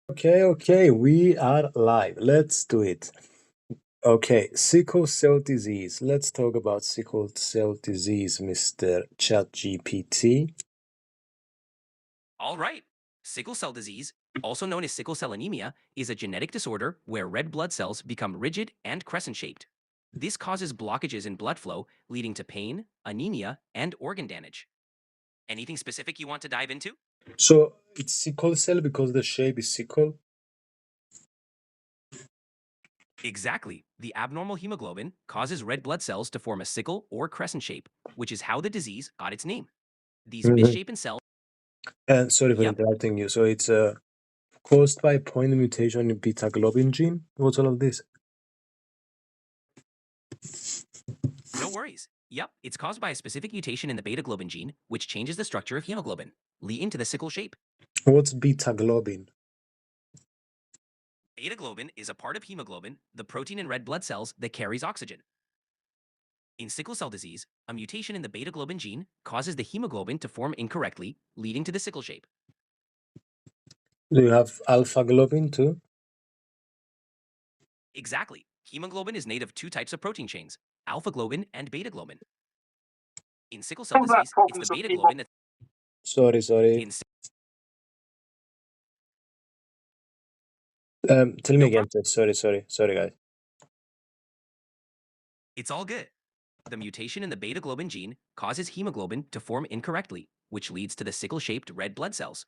Okay, we are live. Let's do it. Okay, sickle cell disease. Let's talk about sickle cell disease, Mr. ChatGPT. All right. Sickle cell disease, also known as sickle cell anemia, is a genetic disorder where red blood cells become rigid and crescent-shaped. This causes blockages in blood flow, leading to pain, anemia, and organ damage. Anything specific you want to dive into? So it's sickle cell because the shape is sickle. Exactly. The abnormal hemoglobin causes red blood cells to form a sickle or crescent shape, which is how the disease got its name. These Mhm. misshapen cells. And sorry for Yep, interrupting you. So it's caused by point mutation in beta globin gene. What's all of this? no worries. Yep, it's caused by a specific mutation in the beta globin gene, which changes the structure of hemoglobin, leading to the sickle shape. What's beta globin? Beta globin is a part of hemoglobin, the protein in red blood cells that carries oxygen. In sickle cell disease, a mutation in the beta globin gene causes the hemoglobin to form incorrectly, leading to the sickle shape. Do you have alpha globin too? Exactly. Hemoglobin is made of two types of protein chains, alpha globin and beta globin. In sickle cell Combat disease, it's the problems of beta people. globin that's Sorry. in. Tell me No again, problem. please. Sorry, guys. It's all good. The mutation in the beta globin gene causes hemoglobin to form incorrectly, which leads to the sickle-shaped red blood cells.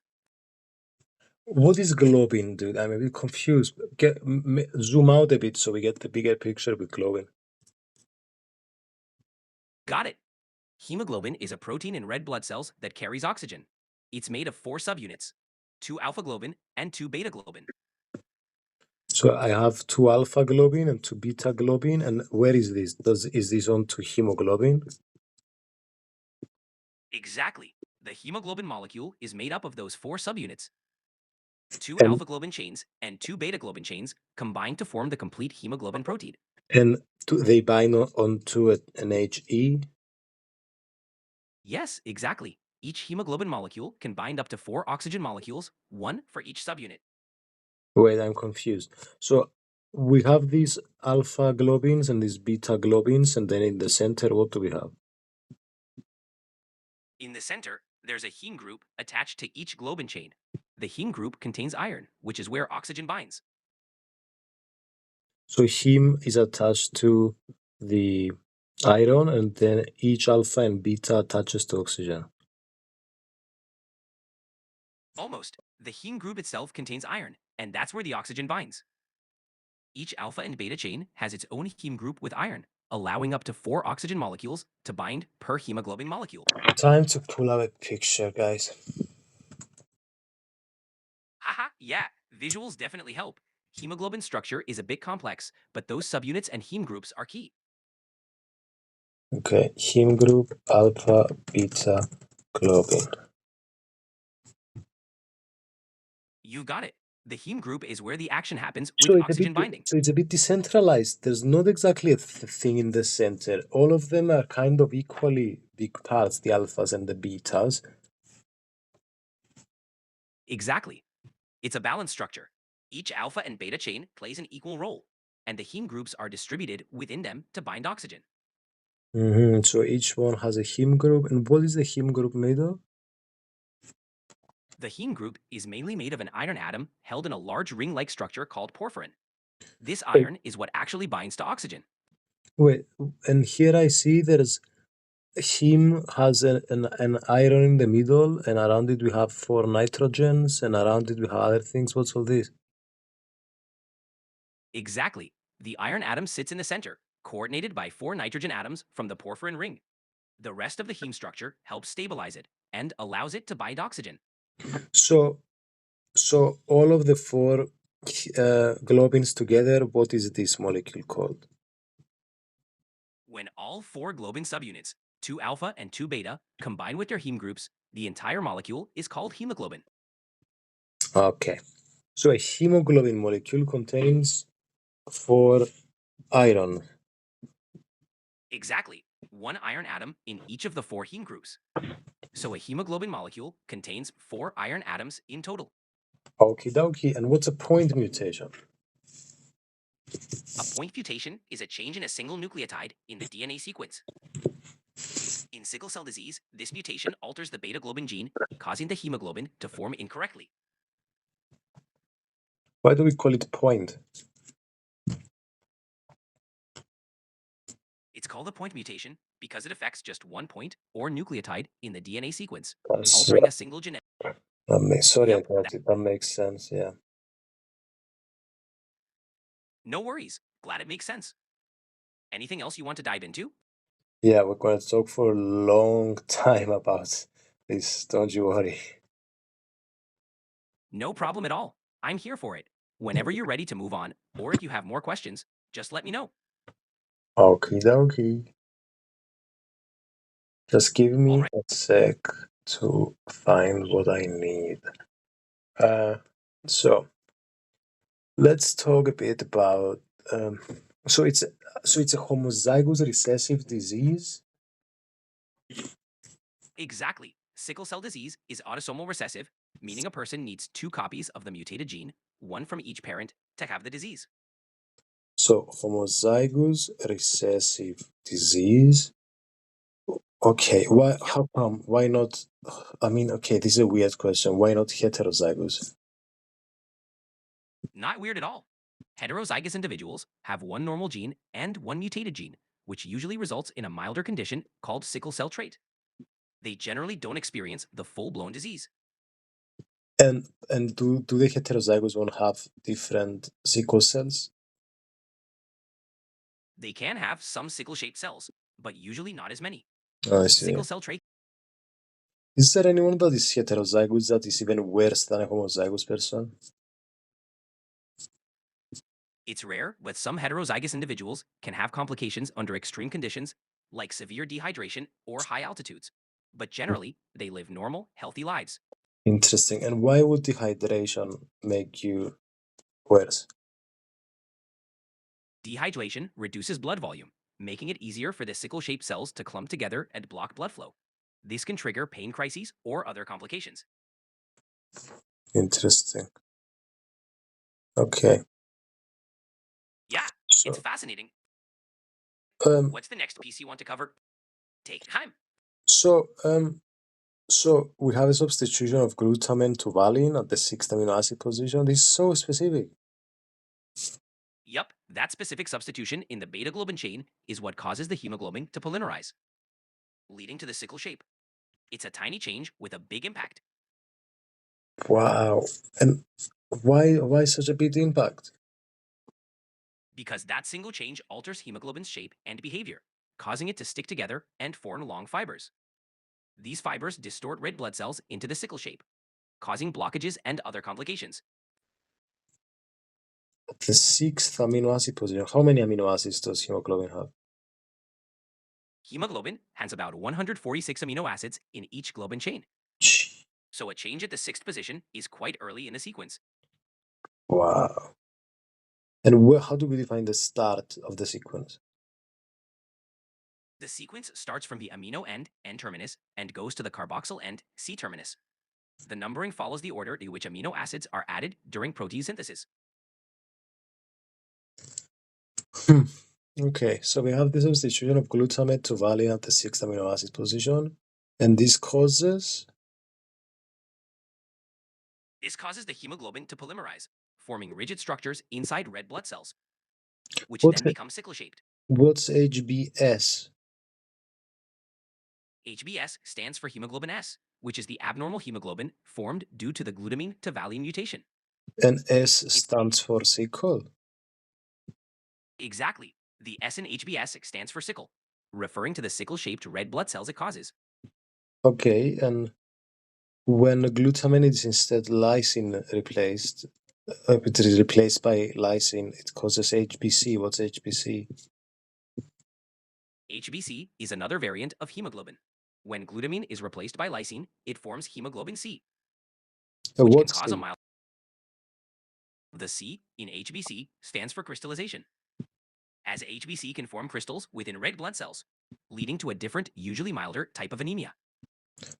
What is globin, dude? I'm a bit confused. Zoom out a bit so we get the bigger picture with globin. Got it. Hemoglobin is a protein in red blood cells that carries oxygen. It's made of 4 subunits, 2 alpha globin and 2 beta globin. So I have two alpha globin and two beta globin. And where is this? Is this on to hemoglobin? Exactly. The hemoglobin molecule is made up of those 4 subunits, 2 And alpha globin chains and 2 beta globin chains combined to form the complete hemoglobin protein. they bind onto an HE. Yes, exactly. Each hemoglobin molecule can bind up to 4 oxygen molecules, 1 for each subunit. Wait, I'm confused. So we have these alpha globins and these beta globins, and then in the center, what do we have? In the center, there's a heme group attached to each globin chain. The heme group contains iron, which is where oxygen binds. So heme is attached to the iron, and then each alpha and beta attaches to oxygen. Almost. The heme group itself contains iron, and that's where the oxygen binds. Each alpha and beta chain has its own heme group with iron, allowing up to 4 oxygen molecules to bind per hemoglobin molecule. Time to pull up a picture, guys. Haha, yeah, visuals definitely help. Hemoglobin structure is a bit complex, but those subunits and heme groups are key. Okay, heme group, alpha, beta, globin. You got it. The heme group is where the action happens So with it's a bit oxygen binding. so it's a bit decentralized. There's not exactly a thing in the center. All of them are kind of equally big parts, the alphas and the betas. Exactly. It's a balanced structure. Each alpha and beta chain plays an equal role, and the heme groups are distributed within them to bind oxygen. So each one has a heme group. And what is the heme group made of? The heme group is mainly made of an iron atom held in a large ring-like structure called porphyrin. This Wait, iron is what actually binds to oxygen. wait, and here I see there's heme has an iron in the middle, and around it we have four nitrogens, and around it we have other things. What's all this? Exactly. The iron atom sits in the center, coordinated by 4 nitrogen atoms from the porphyrin ring. The rest of the heme structure helps stabilize it and allows it to bind oxygen. So, so all of the four globins together, what is this molecule called? When all 4 globin subunits, 2 alpha and 2 beta, combine with their heme groups, the entire molecule is called hemoglobin. Okay. So a hemoglobin molecule contains four iron. Exactly. 1 iron atom in each of the 4 heme groups. So a hemoglobin molecule contains 4 iron atoms in total. Okie dokie. And what's a point mutation? A point mutation is a change in a single nucleotide in the DNA sequence. In sickle cell disease, this mutation alters the beta globin gene, causing the hemoglobin to form incorrectly. Why do we call it point? It's called a point mutation because it affects just one point or nucleotide in the DNA sequence, That's, altering a single genetic. sorry, I Yep, got it. That makes sense. Yeah. no worries. Glad it makes sense. Anything else you want to dive into? Yeah, we're going to talk for a long time about this. Don't you worry. No problem at all. I'm here for it. Whenever you're ready to move on, or if you have more questions, just let me know. Okie dokie. Just give All me right. a sec to find what I need. Uh, so let's talk a bit about. Um, so it's a homozygous recessive disease. Exactly. Sickle cell disease is autosomal recessive, meaning a person needs two copies of the mutated gene, one from each parent, to have the disease. So homozygous recessive disease. Okay, why? Yep. How come? Why not? I mean, okay, this is a weird question. Why not heterozygous? Not weird at all. Heterozygous individuals have one normal gene and one mutated gene, which usually results in a milder condition called sickle cell trait. They generally don't experience the full-blown disease. And do the heterozygous one have different sickle cells? They can have some sickle-shaped cells, but usually not as many. Oh, I see. Sickle cell trait. Is there anyone that is heterozygous that is even worse than a homozygous person? It's rare, but some heterozygous individuals can have complications under extreme conditions like severe dehydration or high altitudes. But generally, they live normal, healthy lives. Interesting. And why would dehydration make you worse? Dehydration reduces blood volume, making it easier for the sickle-shaped cells to clump together and block blood flow. This can trigger pain crises or other complications. Interesting. Okay. Yeah, it's So, fascinating. um, What's the next piece you want to cover? Take time. so, um, so we have a substitution of glutamine to valine at the sixth amino acid position. This is so specific. Yup, that specific substitution in the beta globin chain is what causes the hemoglobin to polymerize, leading to the sickle shape. It's a tiny change with a big impact. Wow. And why such a big impact? Because that single change alters hemoglobin's shape and behavior, causing it to stick together and form long fibers. These fibers distort red blood cells into the sickle shape, causing blockages and other complications. At the sixth amino acid position, how many amino acids does hemoglobin have? Hemoglobin has about 146 amino acids in each globin chain, so a change at the sixth position is quite early in the sequence. Wow. And how do we define the start of the sequence? The sequence starts from the amino end, N-terminus, and goes to the carboxyl end, C-terminus. The numbering follows the order in which amino acids are added during protein synthesis. Hmm. Okay, so we have the substitution of glutamate to valine at the sixth amino acid position, and this causes. This causes the hemoglobin to polymerize, forming rigid structures inside red blood cells, which What's then become sickle-shaped. what's HBS? HbS stands for hemoglobin S, which is the abnormal hemoglobin formed due to the glutamine to valine mutation. And S It's stands for sickle. exactly. The S in HbS stands for sickle, referring to the sickle-shaped red blood cells it causes. Okay, and when glutamine is instead lysine replaced, it is replaced by lysine, it causes HBC. What's HBC? HbC is another variant of hemoglobin. When glutamine is replaced by lysine, it forms hemoglobin C, which can What's cause a C? mild. The C in HbC stands for crystallization, as HbC can form crystals within red blood cells, leading to a different, usually milder type of anemia.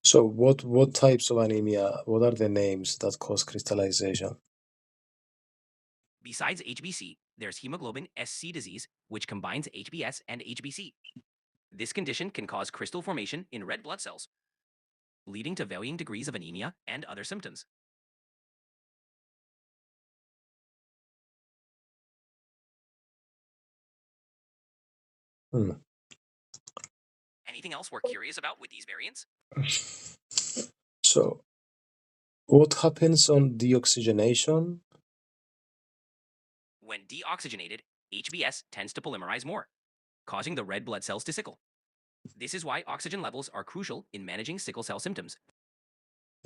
So what types of anemia? What are the names that cause crystallization? Besides HBC, there's hemoglobin SC disease, which combines HBS and HBC. This condition can cause crystal formation in red blood cells, leading to varying degrees of anemia and other symptoms. Hmm. Anything else we're curious about with these variants? So what happens on deoxygenation? When deoxygenated, HBS tends to polymerize more, causing the red blood cells to sickle. This is why oxygen levels are crucial in managing sickle cell symptoms.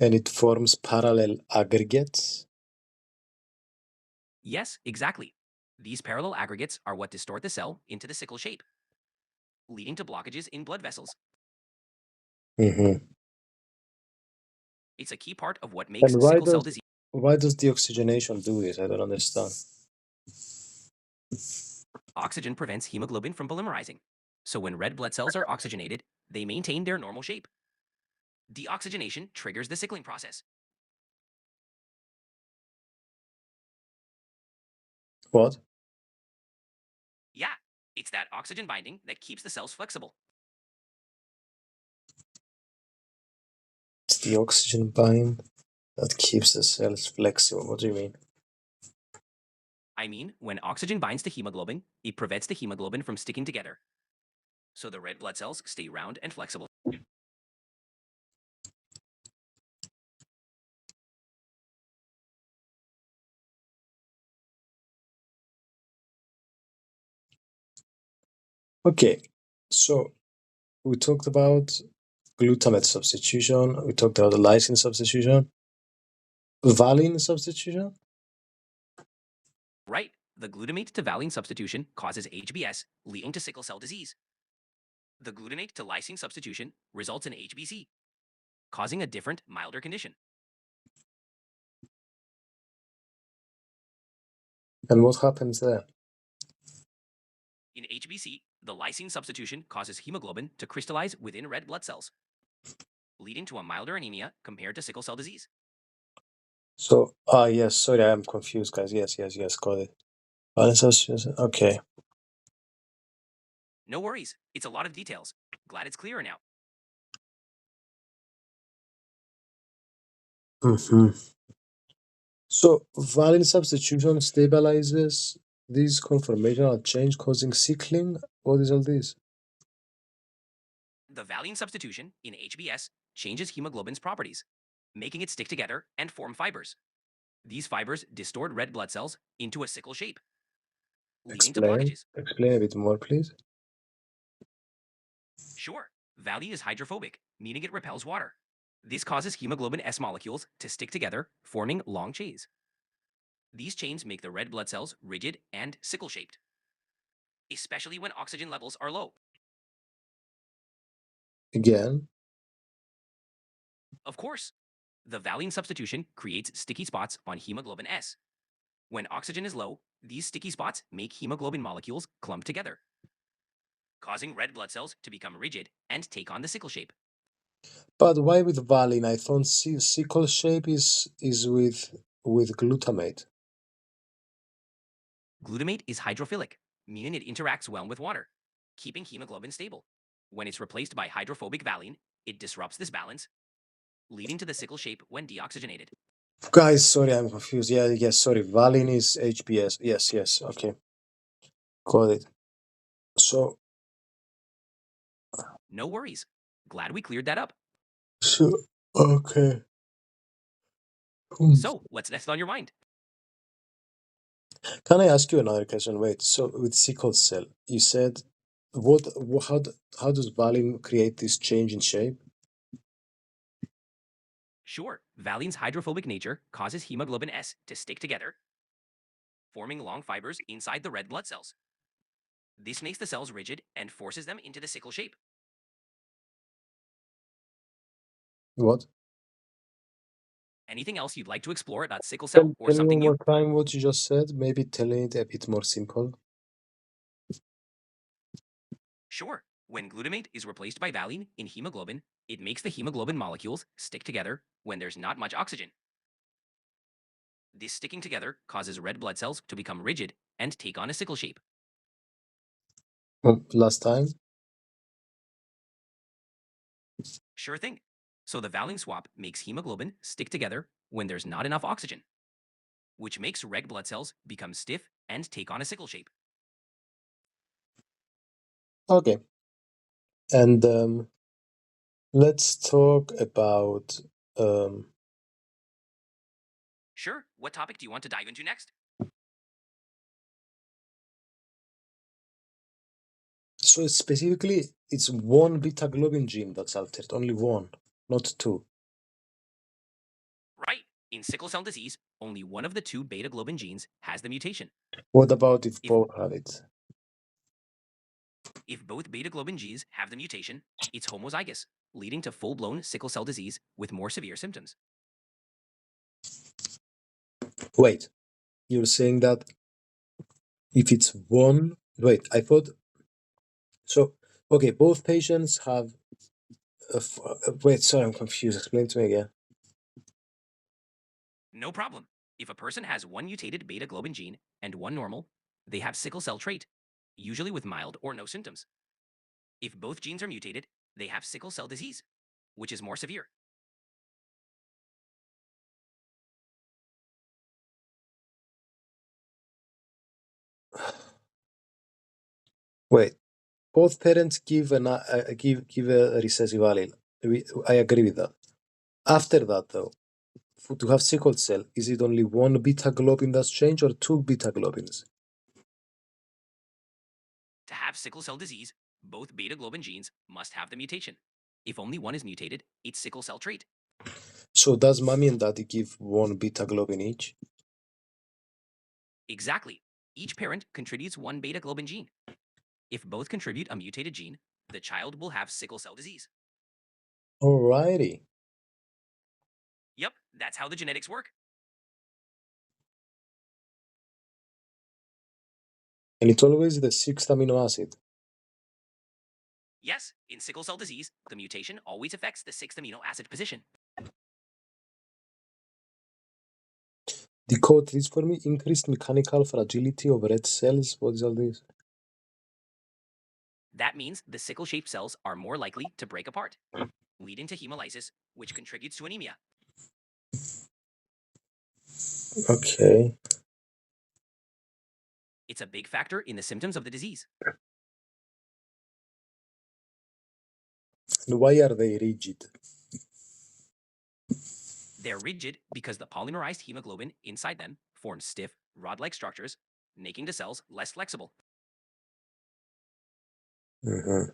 And it forms parallel aggregates. Yes, exactly. These parallel aggregates are what distort the cell into the sickle shape, leading to blockages in blood vessels. Hmm. It's a key part of what makes And sickle cell disease. why does deoxygenation do this? I don't understand. Oxygen prevents hemoglobin from polymerizing. So when red blood cells are oxygenated, they maintain their normal shape. Deoxygenation triggers the sickling process. What? Yeah, it's that oxygen binding that keeps the cells flexible. It's the oxygen bind that keeps the cells flexible. What do you mean? I mean, when oxygen binds to hemoglobin, it prevents the hemoglobin from sticking together. So the red blood cells stay round and flexible. Okay, so we talked about glutamate substitution. We talked about the lysine substitution. Valine substitution? Right, the glutamate to valine substitution causes HBS, leading to sickle cell disease. The glutamate to lysine substitution results in HBC, causing a different, milder condition. And what happens there? In HBC, the lysine substitution causes hemoglobin to crystallize within red blood cells, leading to a milder anemia compared to sickle cell disease. So, yes, sorry, I'm confused, guys. Yes, got it. Valine substitution, okay. No worries, it's a lot of details. Glad it's clearer now. Hmm. So, valine substitution stabilizes this conformational change causing sickling? What is all this? The valine substitution in HBS changes hemoglobin's properties, making it stick together and form fibers. These fibers distort red blood cells into a sickle shape, leading to Explain. blockages. Explain a bit more, please. Sure, valine is hydrophobic, meaning it repels water. This causes hemoglobin S molecules to stick together, forming long chains. These chains make the red blood cells rigid and sickle shaped, especially when oxygen levels are low. Again. Of course, the valine substitution creates sticky spots on hemoglobin S. When oxygen is low, these sticky spots make hemoglobin molecules clump together, causing red blood cells to become rigid and take on the sickle shape. But why with valine? I thought sickle shape is with glutamate. Glutamate is hydrophilic, meaning it interacts well with water, keeping hemoglobin stable. When it's replaced by hydrophobic valine, it disrupts this balance, leading to the sickle shape when deoxygenated. Guys, sorry, I'm confused. Yeah, yes, sorry. Valine is HBS. Yes, okay. Got it. So, No worries. Glad we cleared that up. so okay. Hmm. So, what's next on your mind? Can I ask you another question? Wait, so with sickle cell, you said how does valine create this change in shape? Sure, valine's hydrophobic nature causes hemoglobin S to stick together, forming long fibers inside the red blood cells. This makes the cells rigid and forces them into the sickle shape. What? Anything else you'd like to explore about sickle Tell, cell or tell me something one new? more time what you just said. Maybe telling it a bit more simple. Sure, when glutamate is replaced by valine in hemoglobin, It makes the hemoglobin molecules stick together when there's not much oxygen. This sticking together causes red blood cells to become rigid and take on a sickle shape. Last time? Sure thing. So the Vowling swap makes hemoglobin stick together when there's not enough oxygen, which makes red blood cells become stiff and take on a sickle shape. Okay. And let's talk about Sure, what topic do you want to dive into next? so specifically it's one beta globin gene that's altered, only one, not two. Right. In sickle cell disease, only one of the two beta globin genes has the mutation. What about if If both have it? If both beta globin genes have the mutation, it's homozygous, leading to full-blown sickle cell disease with more severe symptoms. Wait, you're saying that if it's one, wait, I thought so. Okay, both patients have. Wait, sorry, I'm confused. Explain to me again. No problem. If a person has one mutated beta globin gene and one normal, they have sickle cell trait, usually with mild or no symptoms. If both genes are mutated, they have sickle cell disease, which is more severe. Wait, both parents give give a recessive allele. I agree with that. After that, though, to have sickle cell, is it only one beta globin that's changed or two beta globins? To have sickle cell disease, both beta globin genes must have the mutation. If only one is mutated, it's sickle cell trait. So does mommy and daddy give one beta globin each? Exactly. Each parent contributes one beta globin gene. If both contribute a mutated gene, the child will have sickle cell disease. Alrighty. Yep, that's how the genetics work. And it's always the sixth amino acid. Yes, in sickle cell disease, the mutation always affects the sixth amino acid position. Decode this for me. Increased mechanical fragility of red cells. What is all this? That means the sickle-shaped cells are more likely to break apart, leading to hemolysis, which contributes to anemia. Okay. It's a big factor in the symptoms of the disease. And why are they rigid? They're rigid because the polymerized hemoglobin inside them forms stiff, rod-like structures, making the cells less flexible. Mm-hmm.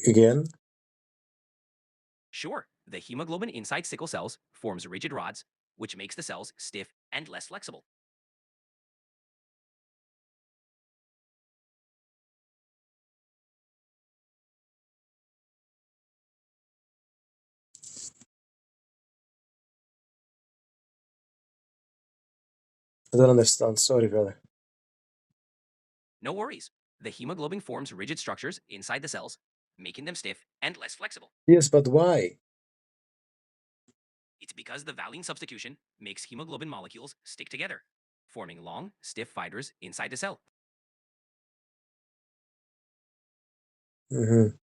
Again? Sure, the hemoglobin inside sickle cells forms rigid rods, which makes the cells stiff and less flexible. I don't understand. Sorry, brother. No worries. The hemoglobin forms rigid structures inside the cells, making them stiff and less flexible. Yes, but why? It's because the valine substitution makes hemoglobin molecules stick together, forming long, stiff fibers inside the cell. Mm-hmm.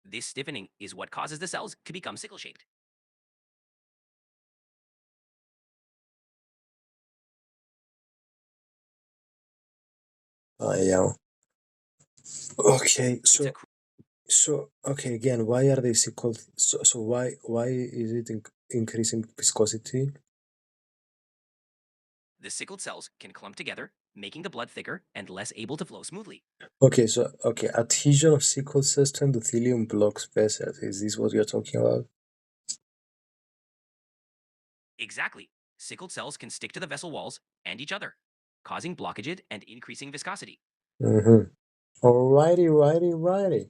This stiffening is what causes the cells to become sickle-shaped. Yeah. Okay, It's a so okay, again, why are they sickle? So why is it increasing viscosity? The sickled cells can clump together, making the blood thicker and less able to flow smoothly. Okay, so okay, adhesion of sickle cells to endothelium blocks vessels. Is this what you're talking about? Exactly. Sickled cells can stick to the vessel walls and each other, causing blockage and increasing viscosity. Mm-hmm. Alrighty.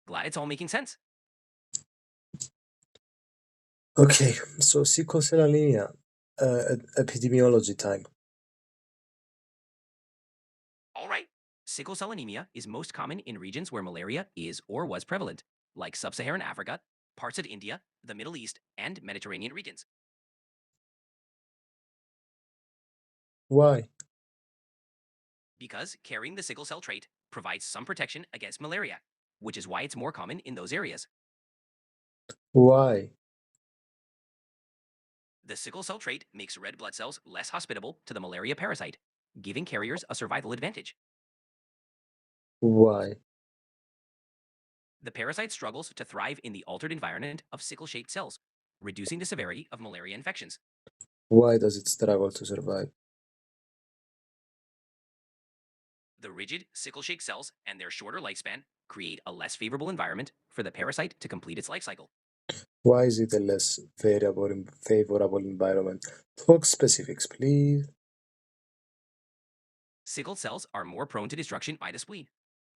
Glad it's all making sense. Okay, so sickle cell anemia. epidemiology time. All right. Sickle cell anemia is most common in regions where malaria is or was prevalent, like sub-Saharan Africa, parts of India, the Middle East, and Mediterranean regions. Why? Because carrying the sickle cell trait provides some protection against malaria, which is why it's more common in those areas. Why? The sickle cell trait makes red blood cells less hospitable to the malaria parasite, giving carriers a survival advantage. Why? The parasite struggles to thrive in the altered environment of sickle-shaped cells, reducing the severity of malaria infections. Why does it struggle to survive? The rigid sickle-shaped cells and their shorter lifespan create a less favorable environment for the parasite to complete its life cycle. Why is it a less favorable environment? Talk specifics, please. Sickle cells are more prone to destruction by the spleen,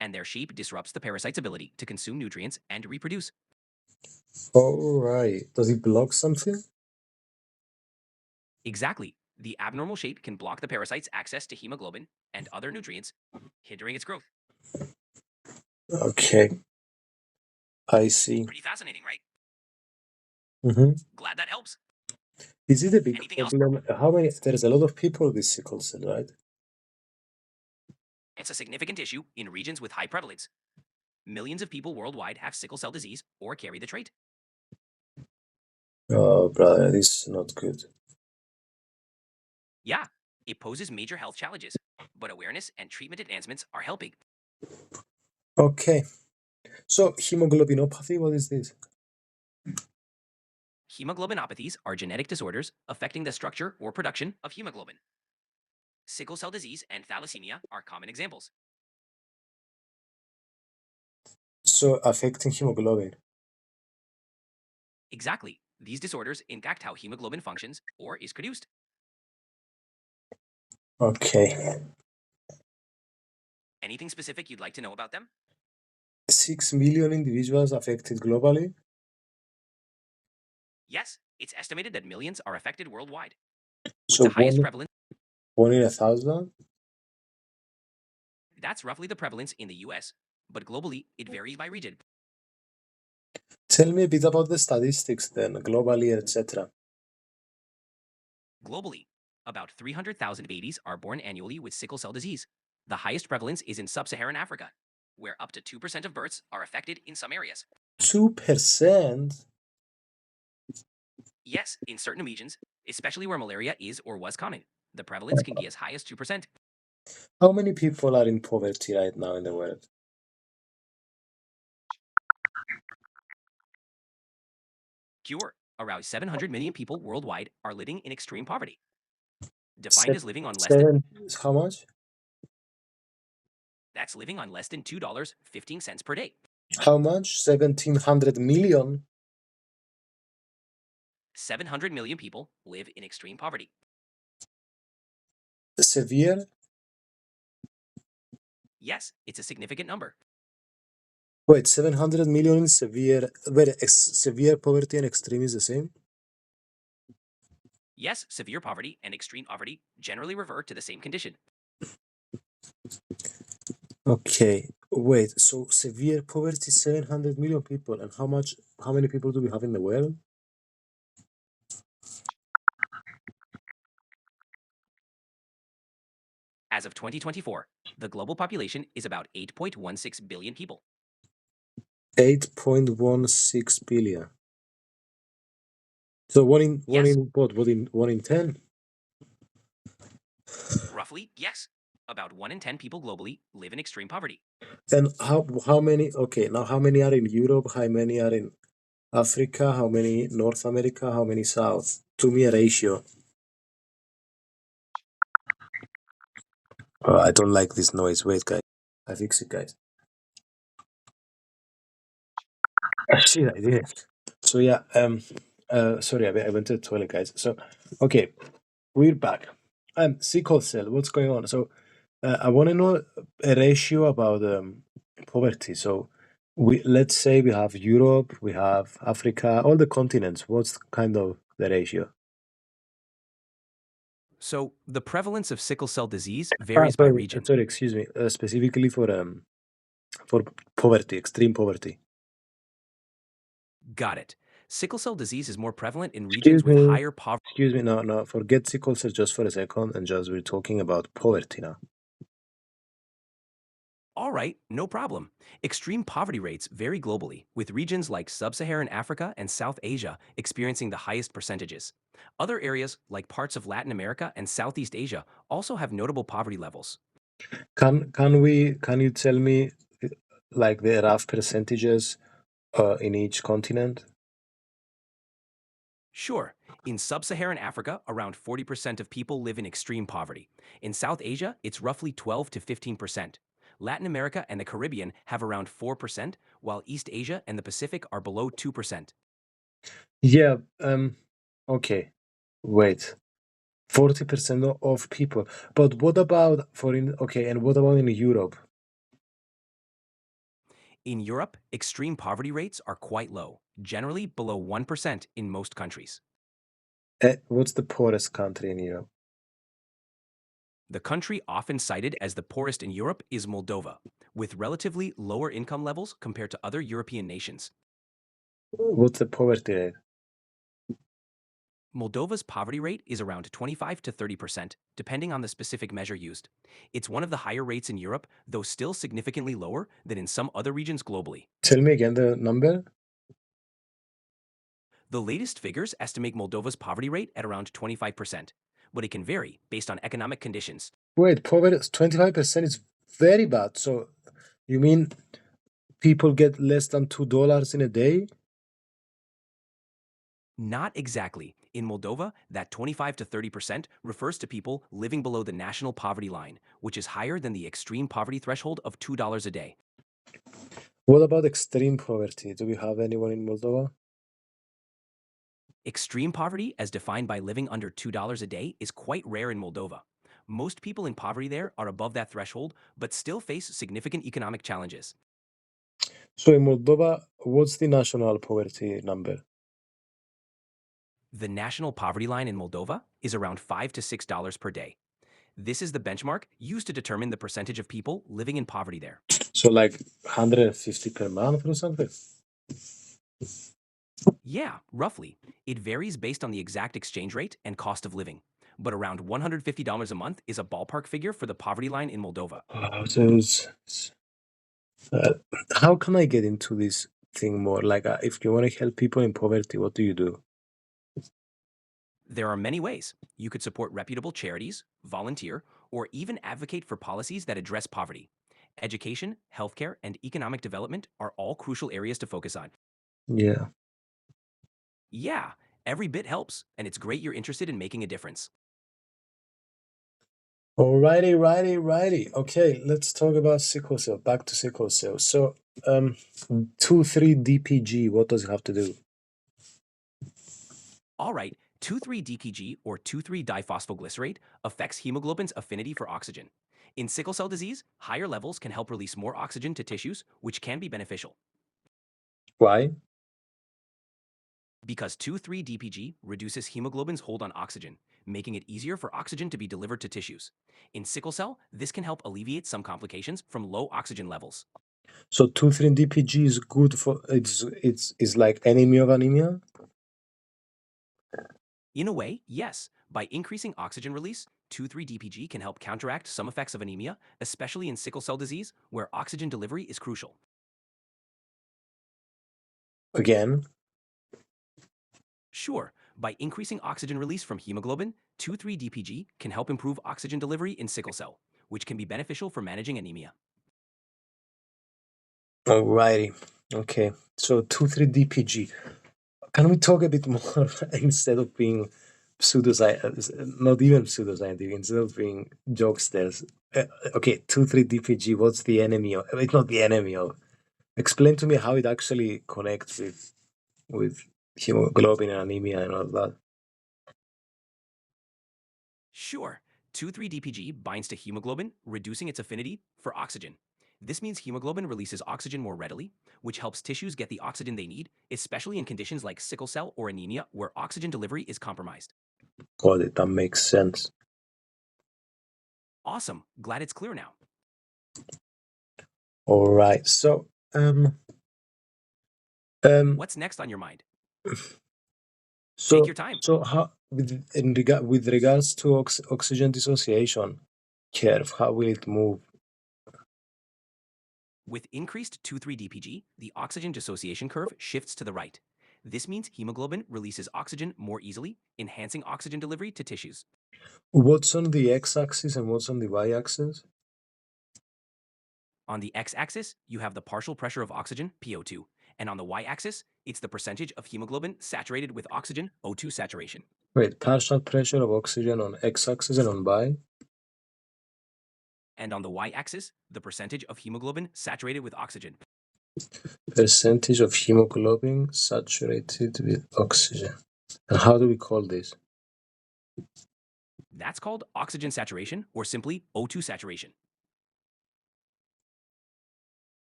and their shape disrupts the parasite's ability to consume nutrients and reproduce. All right. Does it block something? Exactly. The abnormal shape can block the parasite's access to hemoglobin and other nutrients, hindering its growth. Okay, I see. Pretty fascinating, right? Mm-hmm. Glad that helps. Is it a big Anything else? problem? How many? There's a lot of people with sickle cell, right? It's a significant issue in regions with high prevalence. Millions of people worldwide have sickle cell disease or carry the trait. Oh, brother, this is not good. Yeah, it poses major health challenges, but awareness and treatment advancements are helping. Okay, so hemoglobinopathy, what is this? Hemoglobinopathies are genetic disorders affecting the structure or production of hemoglobin. Sickle cell disease and thalassemia are common examples. So affecting hemoglobin. Exactly, these disorders impact how hemoglobin functions or is produced. Okay. Anything specific you'd like to know about them? 6 million individuals affected globally. Yes, it's estimated that millions are affected worldwide, with So the highest prevalence. one in 1,000. That's roughly the prevalence in the US, but globally it varies by region. Tell me a bit about the statistics then, globally, etc. Globally, about 300,000 babies are born annually with sickle cell disease. The highest prevalence is in sub-Saharan Africa, where up to 2% of births are affected in some areas. 2%? Yes, in certain regions, especially where malaria is or was common, the prevalence can be as high as 2%. How many people are in poverty right now in the world? Cure. Around 700 million people worldwide are living in extreme poverty, defined Se- as living on less than. Seven, how much? That's living on less than $2.15 per day. How much? 1,700 million? 700 million people live in extreme poverty. Severe? Yes, it's a significant number. Wait, 700 million is severe. Wait, severe poverty and extreme is the same? Yes, severe poverty and extreme poverty generally refer to the same condition. Okay, wait, so severe poverty, 700 million people, and how many people do we have in the world? As of 2024, the global population is about 8.16 billion people. 8.16 billion. So Yes, one in 10? roughly, yes. About 1 in 10 people globally live in extreme poverty. And how many, okay, now how many are in Europe? How many are in Africa? How many North America? How many South? To me, a ratio. I don't like this noise. Wait, guys. I fix it, guys. Actually, I did. So yeah, sorry, I went to the toilet, guys. So, okay, we're back. Sickle cell. What's going on? So, I want to know a ratio about poverty. So, let's say we have Europe, we have Africa, all the continents. What's kind of the ratio? So, the prevalence of sickle cell disease Ah, varies by region. sorry, excuse me. Specifically for poverty, extreme poverty. Got it. Sickle cell disease is more prevalent in regions Excuse with me. higher poverty. Excuse me. No, no. Forget sickle cell just for a second, and just we're talking about poverty now. All right, no problem. Extreme poverty rates vary globally, with regions like sub Saharan Africa and South Asia experiencing the highest percentages. Other areas, like parts of Latin America and Southeast Asia, also have notable poverty levels. Can you tell me like the rough percentages in each continent? Sure, in sub Saharan Africa, around 40% of people live in extreme poverty. In South Asia, it's roughly 12 to 15%. Latin America and the Caribbean have around 4%, while East Asia and the Pacific are below 2%. Yeah. Okay. Wait. 40% of people. But what about okay, and what about in Europe? In Europe, extreme poverty rates are quite low, generally below 1% in most countries. What's the poorest country in Europe? The country often cited as the poorest in Europe is Moldova, with relatively lower income levels compared to other European nations. What's the poverty rate? Moldova's poverty rate is around 25 to 30%, depending on the specific measure used. It's one of the higher rates in Europe, though still significantly lower than in some other regions globally. Tell me again the number. The latest figures estimate Moldova's poverty rate at around 25%, but it can vary based on economic conditions. Wait, poverty 25% is very bad. So you mean people get less than $2 in a day? Not exactly. In Moldova, that 25 to 30% refers to people living below the national poverty line, which is higher than the extreme poverty threshold of $2 a day. What about extreme poverty? Do we have anyone in Moldova? Extreme poverty, as defined by living under $2 a day, is quite rare in Moldova. Most people in poverty there are above that threshold, but still face significant economic challenges. So in Moldova, what's the national poverty number? The national poverty line in Moldova is around $5 to $6 per day. This is the benchmark used to determine the percentage of people living in poverty there. So like 150 per month or something? Yeah, roughly. It varies based on the exact exchange rate and cost of living. But around $150 a month is a ballpark figure for the poverty line in Moldova. Uh, how can I get into this thing more? Like, if you want to help people in poverty, what do you do? There are many ways. You could support reputable charities, volunteer, or even advocate for policies that address poverty. Education, healthcare, and economic development are all crucial areas to focus on. Yeah. Yeah, every bit helps, and it's great you're interested in making a difference. Alrighty, righty, righty. Okay, let's talk about sickle cell. Back to sickle cell. So, 2,3-DPG, what does it have to do? All right, 2,3-DPG or 2,3-diphosphoglycerate affects hemoglobin's affinity for oxygen. In sickle cell disease, higher levels can help release more oxygen to tissues, which can be beneficial. Why? Because 2,3-DPG reduces hemoglobin's hold on oxygen, making it easier for oxygen to be delivered to tissues. In sickle cell, this can help alleviate some complications from low oxygen levels. So 2,3-DPG is good for it's like anemia of anemia? In a way, yes. By increasing oxygen release, 2,3-DPG can help counteract some effects of anemia, especially in sickle cell disease, where oxygen delivery is crucial. Again. Sure, by increasing oxygen release from hemoglobin, 2,3-DPG can help improve oxygen delivery in sickle cell, which can be beneficial for managing anemia. Alrighty. Okay. So 2,3-DPG. Can we talk a bit more instead of being not even pseudoscientific, instead of being jokesters? Okay, 2,3-DPG, what's the enemy of? It's not the enemy of. Explain to me how it actually connects with hemoglobin and anemia and all that. Sure, 2,3-DPG binds to hemoglobin, reducing its affinity for oxygen. This means hemoglobin releases oxygen more readily, which helps tissues get the oxygen they need, especially in conditions like sickle cell or anemia where oxygen delivery is compromised. Got it. That makes sense. Awesome. Glad it's clear now. All right. So, What's next on your mind? Take so, your time. so how with regards to oxygen dissociation curve, how will it move? With increased 2,3-DPG, the oxygen dissociation curve shifts to the right. This means hemoglobin releases oxygen more easily, enhancing oxygen delivery to tissues. What's on the x-axis and what's on the y-axis? On the x-axis, you have the partial pressure of oxygen, PO2, and on the y-axis, it's the percentage of hemoglobin saturated with oxygen, O2 saturation. Wait, partial pressure of oxygen on x-axis and on y? And on the y-axis, the percentage of hemoglobin saturated with oxygen. Percentage of hemoglobin saturated with oxygen. And how do we call this? That's called oxygen saturation, or simply O2 saturation.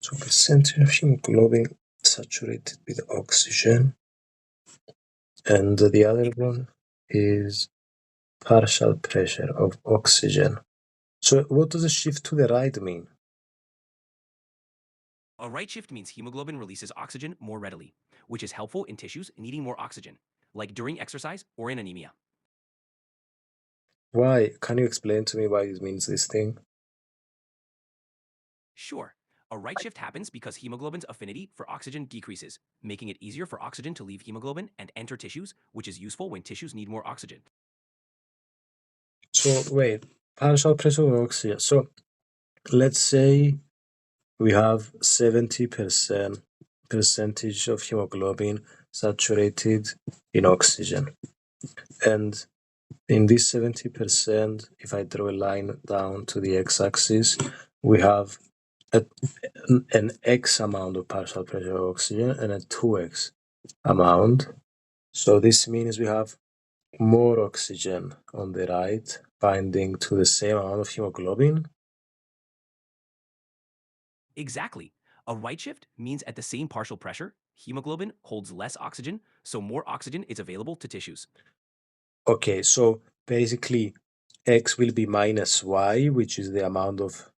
So percentage of hemoglobin saturated with oxygen. And the other one is partial pressure of oxygen. So what does a shift to the right mean? A right shift means hemoglobin releases oxygen more readily, which is helpful in tissues needing more oxygen, like during exercise or in anemia. Why? Can you explain to me why this means this thing? Sure, a right shift happens because hemoglobin's affinity for oxygen decreases, making it easier for oxygen to leave hemoglobin and enter tissues, which is useful when tissues need more oxygen. So wait, partial pressure of oxygen. So let's say we have 70% percentage of hemoglobin saturated in oxygen. And in this 70%, if I draw a line down to the x-axis, we have a, an x amount of partial pressure of oxygen and a 2x amount. So this means we have more oxygen on the right binding to the same amount of hemoglobin. Exactly. A right shift means at the same partial pressure, hemoglobin holds less oxygen, so more oxygen is available to tissues. Okay, so basically x will be minus y, which is the amount of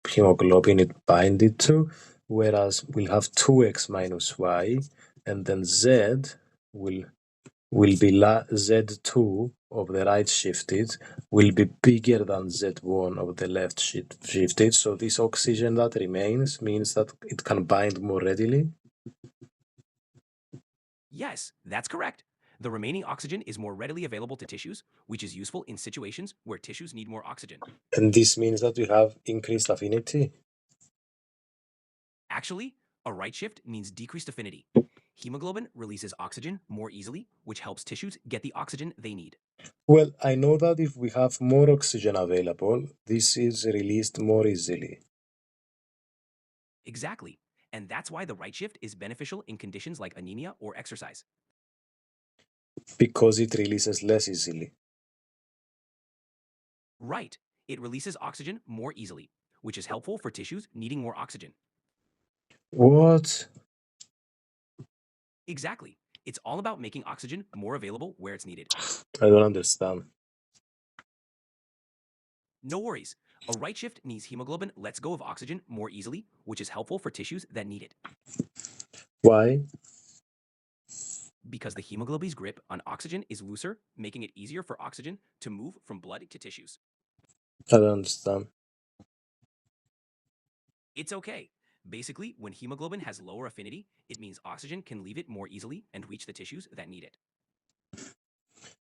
hemoglobin it binded to, whereas we'll have 2x minus y, and then z will be z2 of the right shifted will be bigger than z1 of the left shifted. So this oxygen that remains means that it can bind more readily. Yes, that's correct. The remaining oxygen is more readily available to tissues, which is useful in situations where tissues need more oxygen. And this means that we have increased affinity. Actually, a right shift means decreased affinity. Hemoglobin releases oxygen more easily, which helps tissues get the oxygen they need. Well, I know that if we have more oxygen available, this is released more easily. Exactly. And that's why the right shift is beneficial in conditions like anemia or exercise. Because it releases less easily. Right. It releases oxygen more easily, which is helpful for tissues needing more oxygen. What? Exactly. It's all about making oxygen more available where it's needed. I don't understand. No worries. A right shift means hemoglobin lets go of oxygen more easily, which is helpful for tissues that need it. Why? Because the hemoglobin's grip on oxygen is looser, making it easier for oxygen to move from blood to tissues. I don't understand. It's okay. Basically, when hemoglobin has lower affinity, it means oxygen can leave it more easily and reach the tissues that need it.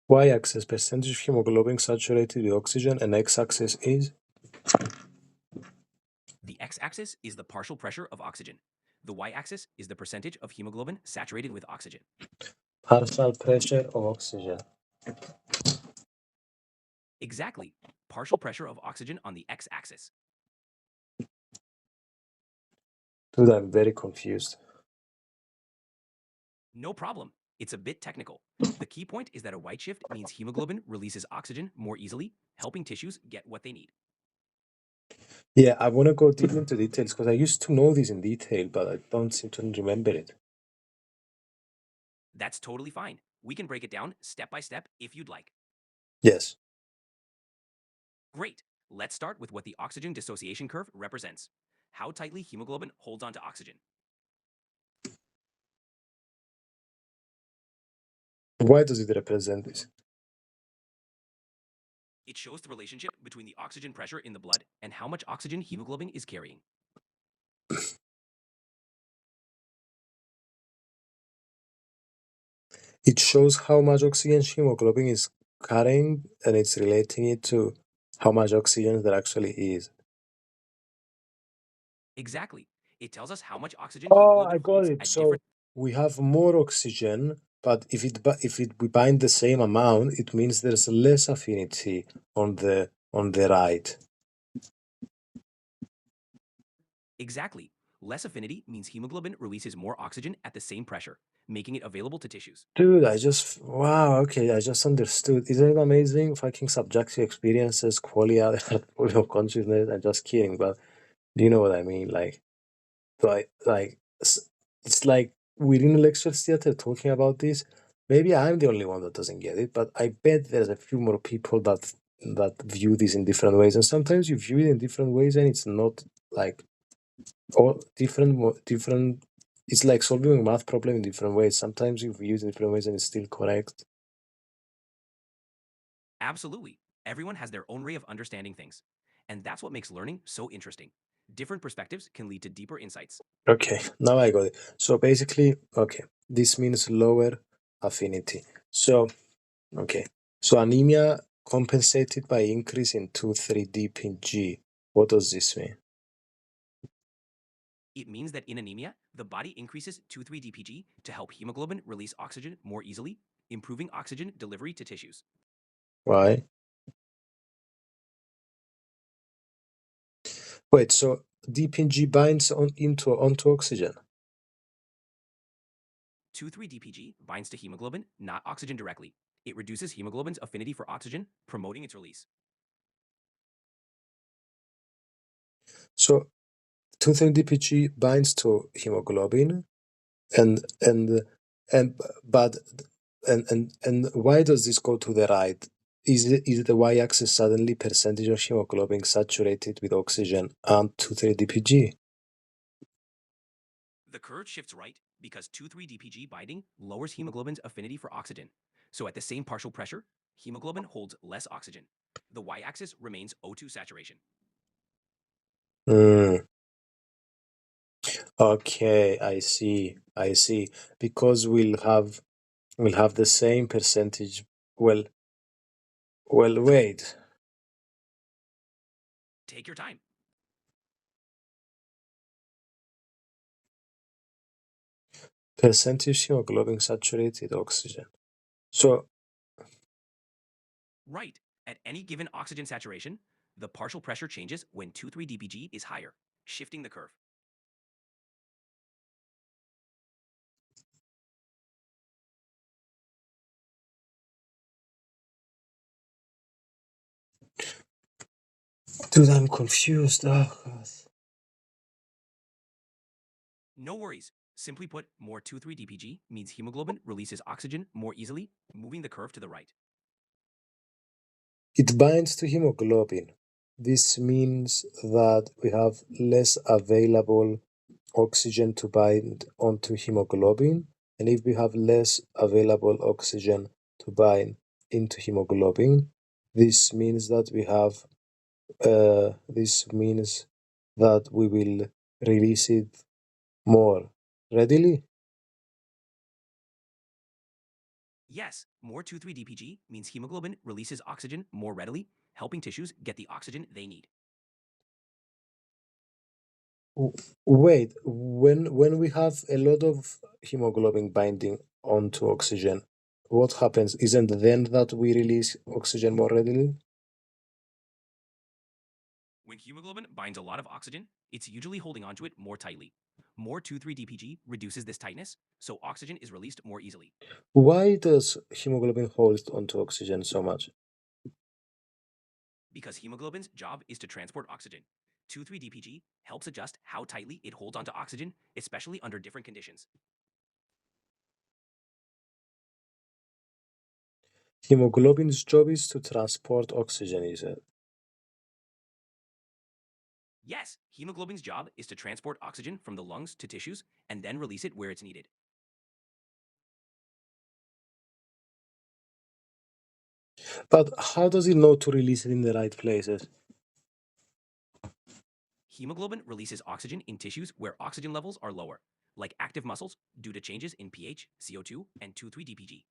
Y-axis percentage of hemoglobin saturated with oxygen and x-axis is? The x-axis is the partial pressure of oxygen. The y-axis is the percentage of hemoglobin saturated with oxygen. Partial pressure of oxygen. Exactly. Partial pressure of oxygen on the x-axis. Dude, I'm very confused. No problem. It's a bit technical. The key point is that a right shift means hemoglobin releases oxygen more easily, helping tissues get what they need. Yeah, I want to go deep into details because I used to know this in detail, but I don't seem to remember it. That's totally fine. We can break it down step by step if you'd like. Yes. Great. Let's start with what the oxygen dissociation curve represents. How tightly hemoglobin holds onto oxygen. Why does it represent this? It shows the relationship between the oxygen pressure in the blood and how much oxygen hemoglobin is carrying. It shows how much oxygen hemoglobin is carrying, and it's relating it to how much oxygen there actually is. Exactly. It tells us how much oxygen Oh, I hemoglobin got holds it. at So different. we have more oxygen, but if we bind the same amount, it means there's less affinity on the right. Exactly. Less affinity means hemoglobin releases more oxygen at the same pressure, making it available to tissues. Dude, wow, okay, I just understood. Isn't it amazing? Fucking subjective experiences, qualia, quality of consciousness. I'm just kidding, but you know what I mean? It's like we're in a lecture theater talking about this. Maybe I'm the only one that doesn't get it, but I bet there's a few more people that view this in different ways. And sometimes you view it in different ways, and it's not like all different. It's like solving a math problem in different ways. Sometimes you view it in different ways, and it's still correct. Absolutely. Everyone has their own way of understanding things. And that's what makes learning so interesting. Different perspectives can lead to deeper insights. Okay, now I got it. So basically, okay, this means lower affinity. So okay, so anemia compensated by increase in 2,3-DPG. What does this mean? It means that in anemia, the body increases 2,3-DPG to help hemoglobin release oxygen more easily, improving oxygen delivery to tissues. Why? Wait, so DPG binds onto oxygen. 2,3-DPG binds to hemoglobin, not oxygen directly. It reduces hemoglobin's affinity for oxygen, promoting its release. So 2,3-DPG binds to hemoglobin, and and and but and why does this go to the right? Is the y-axis suddenly percentage of hemoglobin saturated with oxygen and 2,3-DPG? The curve shifts right because 2,3-DPG binding lowers hemoglobin's affinity for oxygen. So at the same partial pressure, hemoglobin holds less oxygen. The y-axis remains O2 saturation. Hmm. Okay, I see. Because we'll have the same percentage. Well, wait. Take your time. Percentage hemoglobin saturated oxygen. So, Right. At any given oxygen saturation, the partial pressure changes when 2,3-DPG is higher, shifting the curve. dude, I'm confused. Oh, God. No worries. Simply put, more 2,3-DPG means hemoglobin releases oxygen more easily, moving the curve to the right. It binds to hemoglobin. This means that we have less available oxygen to bind onto hemoglobin. And if we have less available oxygen to bind into hemoglobin, this means that this means that we will release it more readily. Yes, more 2,3-DPG means hemoglobin releases oxygen more readily, helping tissues get the oxygen they need. W- Wait, when we have a lot of hemoglobin binding onto oxygen, what happens? Isn't then that we release oxygen more readily? When hemoglobin binds a lot of oxygen, it's usually holding onto it more tightly. More 2,3-DPG reduces this tightness, so oxygen is released more easily. Why does hemoglobin hold onto oxygen so much? Because hemoglobin's job is to transport oxygen. 2,3-DPG helps adjust how tightly it holds onto oxygen, especially under different conditions. Hemoglobin's job is to transport oxygen, you said. Yes, hemoglobin's job is to transport oxygen from the lungs to tissues and then release it where it's needed. But how does it know to release it in the right places? Hemoglobin releases oxygen in tissues where oxygen levels are lower, like active muscles due to changes in pH, CO2, and 2,3-DPG.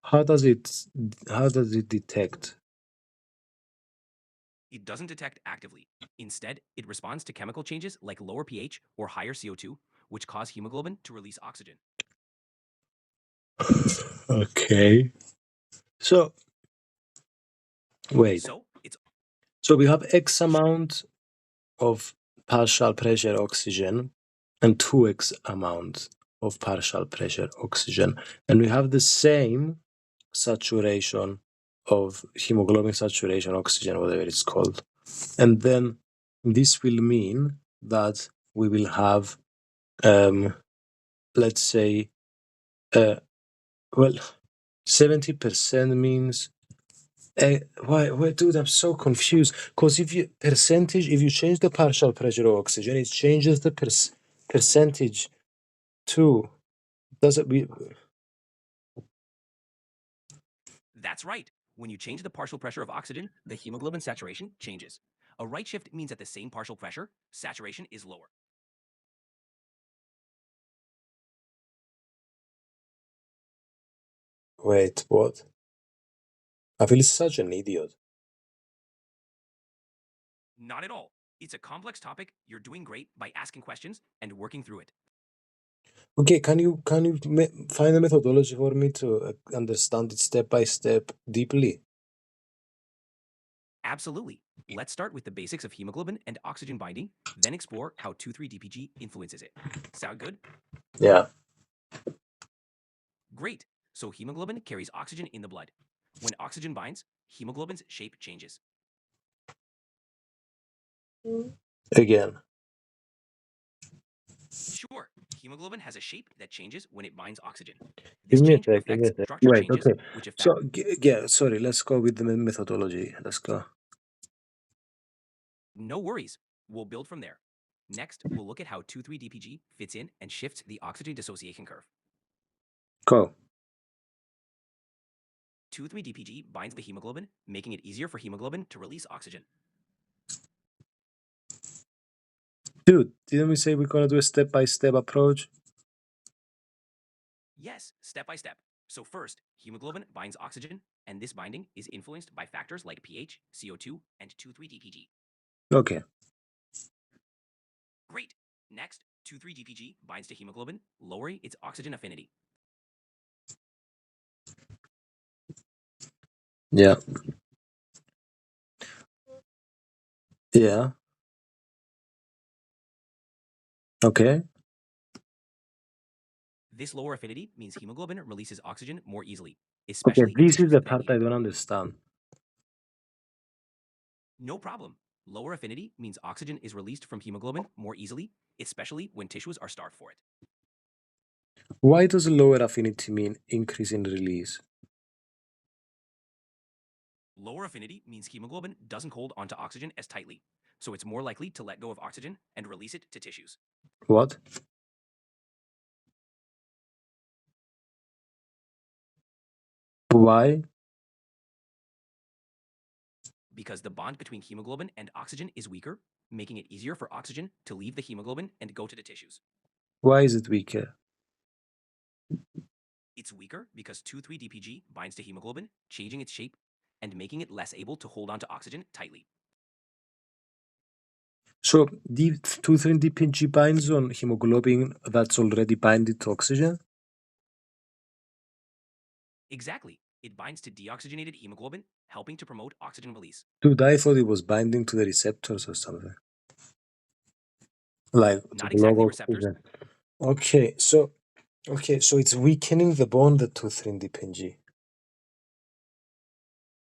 How does it how does it detect? It doesn't detect actively. Instead, it responds to chemical changes like lower pH or higher CO2, which cause hemoglobin to release oxygen. Okay. So wait. So, it's So we have X amount of partial pressure oxygen and 2x amount of partial pressure oxygen. And we have the same saturation of hemoglobin saturation oxygen, whatever it's called. And then this will mean that we will have, let's say, well, 70% means why, dude? I'm so confused. Because if you change the partial pressure of oxygen, it changes the percentage too. Does it be? That's right. When you change the partial pressure of oxygen, the hemoglobin saturation changes. A right shift means at the same partial pressure, saturation is lower. Wait, what? I feel such an idiot. Not at all. It's a complex topic. You're doing great by asking questions and working through it. Okay, can you find a methodology for me to understand it step by step deeply? Absolutely. Let's start with the basics of hemoglobin and oxygen binding, then explore how 2,3-DPG influences it. Sound good? Yeah. Great. So hemoglobin carries oxygen in the blood. When oxygen binds, hemoglobin's shape changes. Again. Sure, hemoglobin has a shape that changes when it binds oxygen. Give This me a change sec. Give me affects a sec. structure Wait. changes, Okay. which affect. So yeah. Sorry. Let's go with the methodology. Let's go. No worries. We'll build from there. Next, we'll look at how 2,3-DPG fits in and shifts the oxygen dissociation curve. Go. 2,3-DPG binds the hemoglobin, making it easier for hemoglobin to release oxygen. Dude, didn't we say we're gonna do a step by step approach? Yes, step by step. So first, hemoglobin binds oxygen, and this binding is influenced by factors like pH, CO2, and 2,3-DPG. Okay. Great. Next, 2,3-DPG binds to hemoglobin, lowering its oxygen affinity. Yeah. Yeah. Okay. This lower affinity means hemoglobin releases oxygen more easily, Okay. especially in This is tissues the that part need I it. don't understand. No problem. Lower affinity means oxygen is released from hemoglobin more easily, especially when tissues are starved for it. Why does lower affinity mean increase in release? Lower affinity means hemoglobin doesn't hold onto oxygen as tightly, so it's more likely to let go of oxygen and release it to tissues. What? Why? Because the bond between hemoglobin and oxygen is weaker, making it easier for oxygen to leave the hemoglobin and go to the tissues. Why is it weaker? It's weaker because 2,3-DPG binds to hemoglobin, changing its shape and making it less able to hold onto oxygen tightly. So the 2,3-DPG binds on hemoglobin that's already binded to oxygen? Exactly. It binds to deoxygenated hemoglobin, helping to promote oxygen release. Dude, I thought it was binding to the receptors or something. Like to Not block exactly receptors. oxygen. Okay, so it's weakening the bond at 2,3-DPG.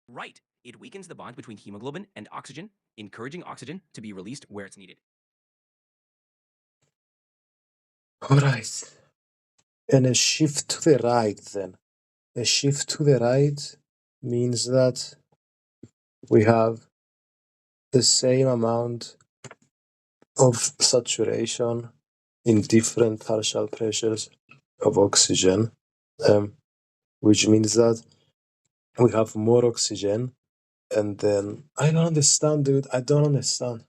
Right. It weakens the bond between hemoglobin and oxygen, encouraging oxygen to be released where it's needed. Alright. And a shift to the right then. A shift to the right. means that we have the same amount of saturation in different partial pressures of oxygen, um, which means that we have more oxygen. And then I don't understand, dude. I don't understand.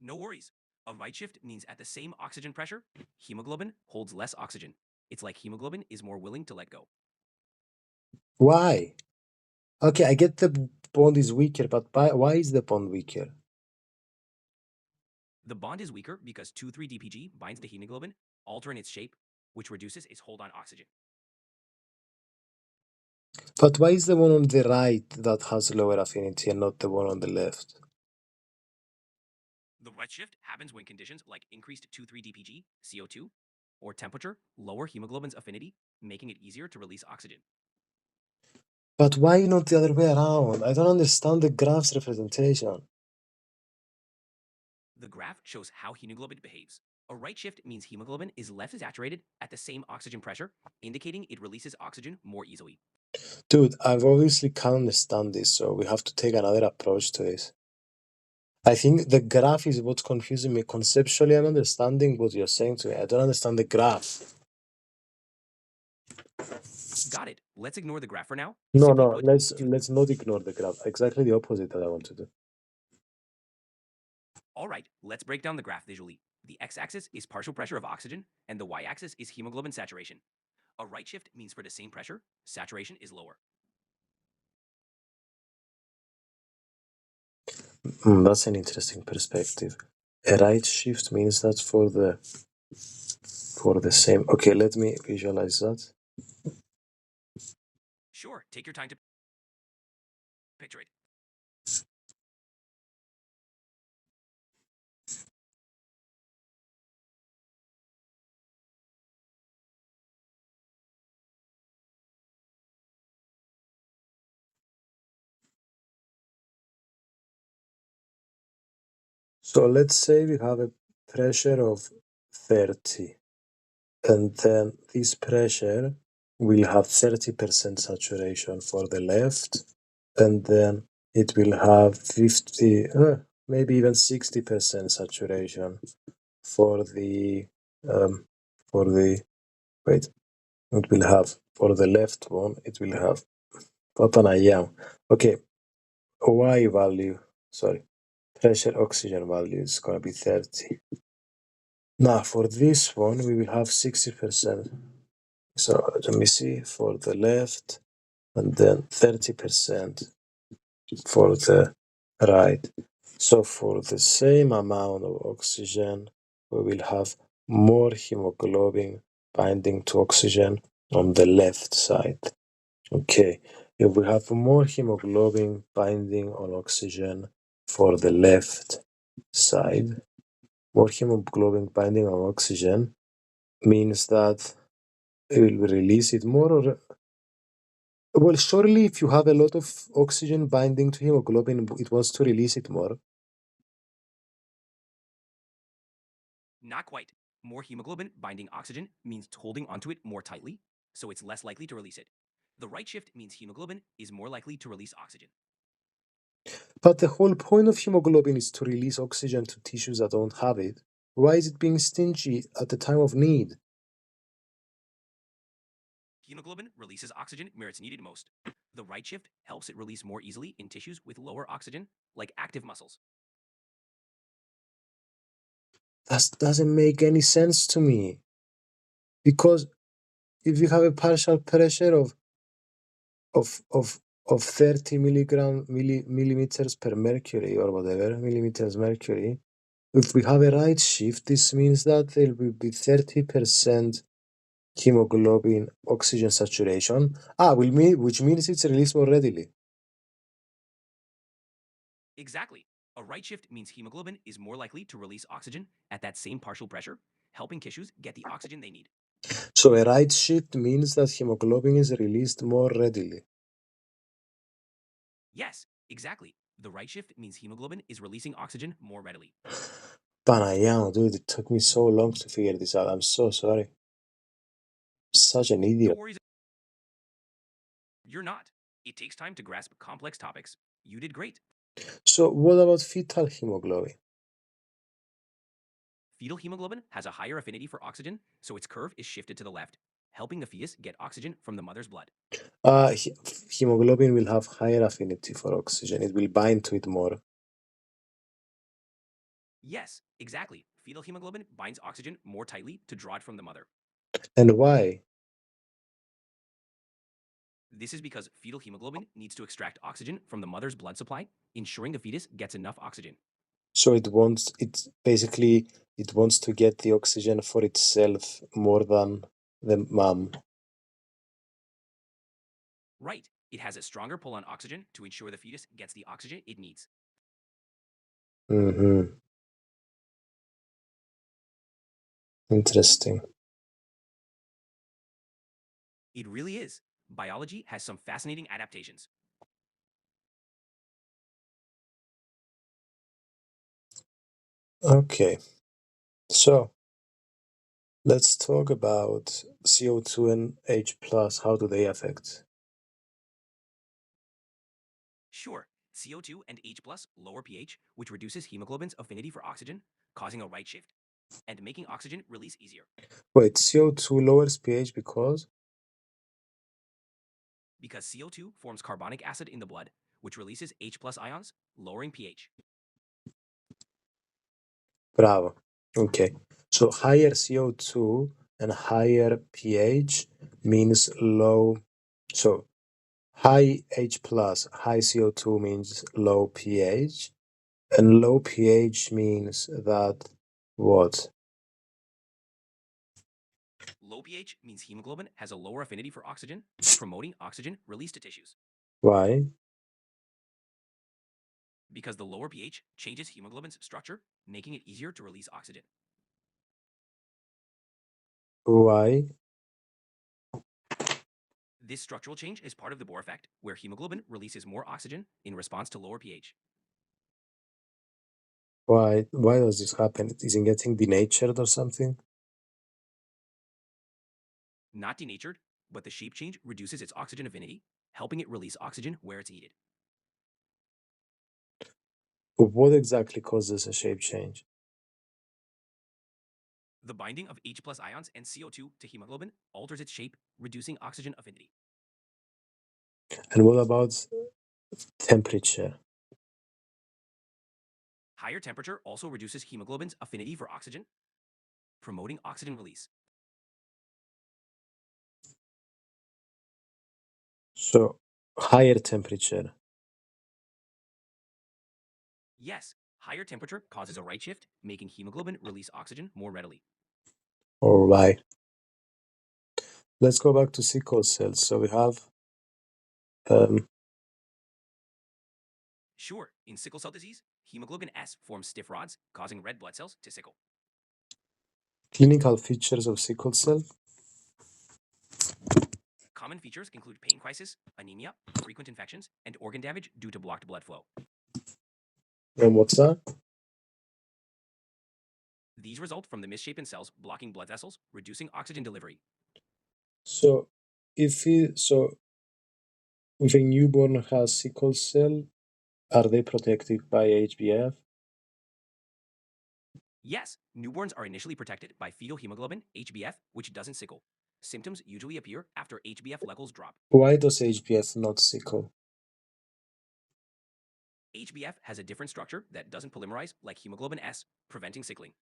No worries. A right shift means at the same oxygen pressure, hemoglobin holds less oxygen. It's like hemoglobin is more willing to let go. Why? Okay, I get the bond is weaker, but why is the bond weaker? The bond is weaker because 2,3-DPG binds to hemoglobin, altering its shape, which reduces its hold on oxygen. But why is the one on the right that has lower affinity and not the one on the left? The right shift happens when conditions like increased 2,3-DPG, CO2, or temperature lower hemoglobin's affinity, making it easier to release oxygen. But why not the other way around? I don't understand the graph's representation. The graph shows how hemoglobin behaves. A right shift means hemoglobin is less saturated at the same oxygen pressure, indicating it releases oxygen more easily. Dude, I've obviously can't understand this, so we have to take another approach to this. I think the graph is what's confusing me. Conceptually, I'm understanding what you're saying to me. I don't understand the graph. Got it. Let's ignore the graph for now. No, Simply no, put, let's not ignore the graph. Exactly the opposite that I want to do. all right, let's break down the graph visually. The x-axis is partial pressure of oxygen, and the y-axis is hemoglobin saturation. A right shift means for the same pressure, saturation is lower. That's an interesting perspective. A right shift means that for the same. Okay, let me visualize that. Sure, take your time to picture it. So let's say we have a pressure of 30, and then this pressure will have 30% saturation for the left, and then it will have 50, maybe even 60% saturation for the um, for the wait. It will have for the left one. It will have Papanayam. Okay, Y value. Sorry, pressure oxygen value is gonna be 30. Now for this one, we will have 60%. So let me see for the left, and then 30% for the right. So for the same amount of oxygen, we will have more hemoglobin binding to oxygen on the left side. Okay, if we have more hemoglobin binding on oxygen for the left side, more hemoglobin binding on oxygen means that it will release it more, or well, surely if you have a lot of oxygen binding to hemoglobin, it wants to release it more. Not quite. More hemoglobin binding oxygen means holding onto it more tightly, so it's less likely to release it. The right shift means hemoglobin is more likely to release oxygen. But the whole point of hemoglobin is to release oxygen to tissues that don't have it. Why is it being stingy at the time of need? Hemoglobin releases oxygen where it's needed most. The right shift helps it release more easily in tissues with lower oxygen, like active muscles. That doesn't make any sense to me. Because if you have a partial pressure of of of 30 millimeters per mercury or whatever, millimeters mercury, if we have a right shift, this means that there will be 30% hemoglobin oxygen saturation. Which means it's released more readily. Exactly. A right shift means hemoglobin is more likely to release oxygen at that same partial pressure, helping tissues get the oxygen they need. So a right shift means that hemoglobin is released more readily. Yes, exactly. The right shift means hemoglobin is releasing oxygen more readily. Panayam, dude, it took me so long to figure this out. I'm so sorry. Such an No idiot. worries You're not. It takes time to grasp complex topics. You did great. So, what about fetal hemoglobin? Fetal hemoglobin has a higher affinity for oxygen, so its curve is shifted to the left, helping the fetus get oxygen from the mother's blood. Hemoglobin will have higher affinity for oxygen. It will bind to it more. Yes, exactly. Fetal hemoglobin binds oxygen more tightly to draw it from the mother. And why? This is because fetal hemoglobin needs to extract oxygen from the mother's blood supply, ensuring the fetus gets enough oxygen. So it wants to get the oxygen for itself more than the mom. Right, it has a stronger pull on oxygen to ensure the fetus gets the oxygen it needs. Mm-hmm. Interesting. It really is. Biology has some fascinating adaptations. Okay, so let's talk about CO2 and H plus. How do they affect? Sure, CO2 and H plus lower pH, which reduces hemoglobin's affinity for oxygen, causing a right shift and making oxygen release easier. Wait, CO2 lowers pH because? Because CO2 forms carbonic acid in the blood, which releases H plus ions, lowering pH. Bravo. Okay, so higher CO2 and higher pH means low. So high H plus, high CO2 means low pH, and low pH means that what? Low pH means hemoglobin has a lower affinity for oxygen, promoting oxygen release to tissues. Why? Because the lower pH changes hemoglobin's structure, making it easier to release oxygen. Why? This structural change is part of the Bohr effect, where hemoglobin releases more oxygen in response to lower pH. Why? Why does this happen? Is it getting denatured or something? Not denatured, but the shape change reduces its oxygen affinity, helping it release oxygen where it's needed. What exactly causes a shape change? The binding of H plus ions and CO2 to hemoglobin alters its shape, reducing oxygen affinity. And what about temperature? Higher temperature also reduces hemoglobin's affinity for oxygen, promoting oxygen release. So higher temperature. Yes, higher temperature causes a right shift, making hemoglobin release oxygen more readily. All right. Let's go back to sickle cells. So we have um, Sure, in sickle cell disease, hemoglobin S forms stiff rods, causing red blood cells to sickle. clinical features of sickle cell. Common features include pain crisis, anemia, frequent infections, and organ damage due to blocked blood flow. And what's that? These result from the misshapen cells blocking blood vessels, reducing oxygen delivery. So if a newborn has sickle cell, are they protected by HbF? Yes, newborns are initially protected by fetal hemoglobin, HbF, which doesn't sickle. Symptoms usually appear after HbF levels drop. Why does HbF not sickle? HbF has a different structure that doesn't polymerize like hemoglobin S, preventing sickling.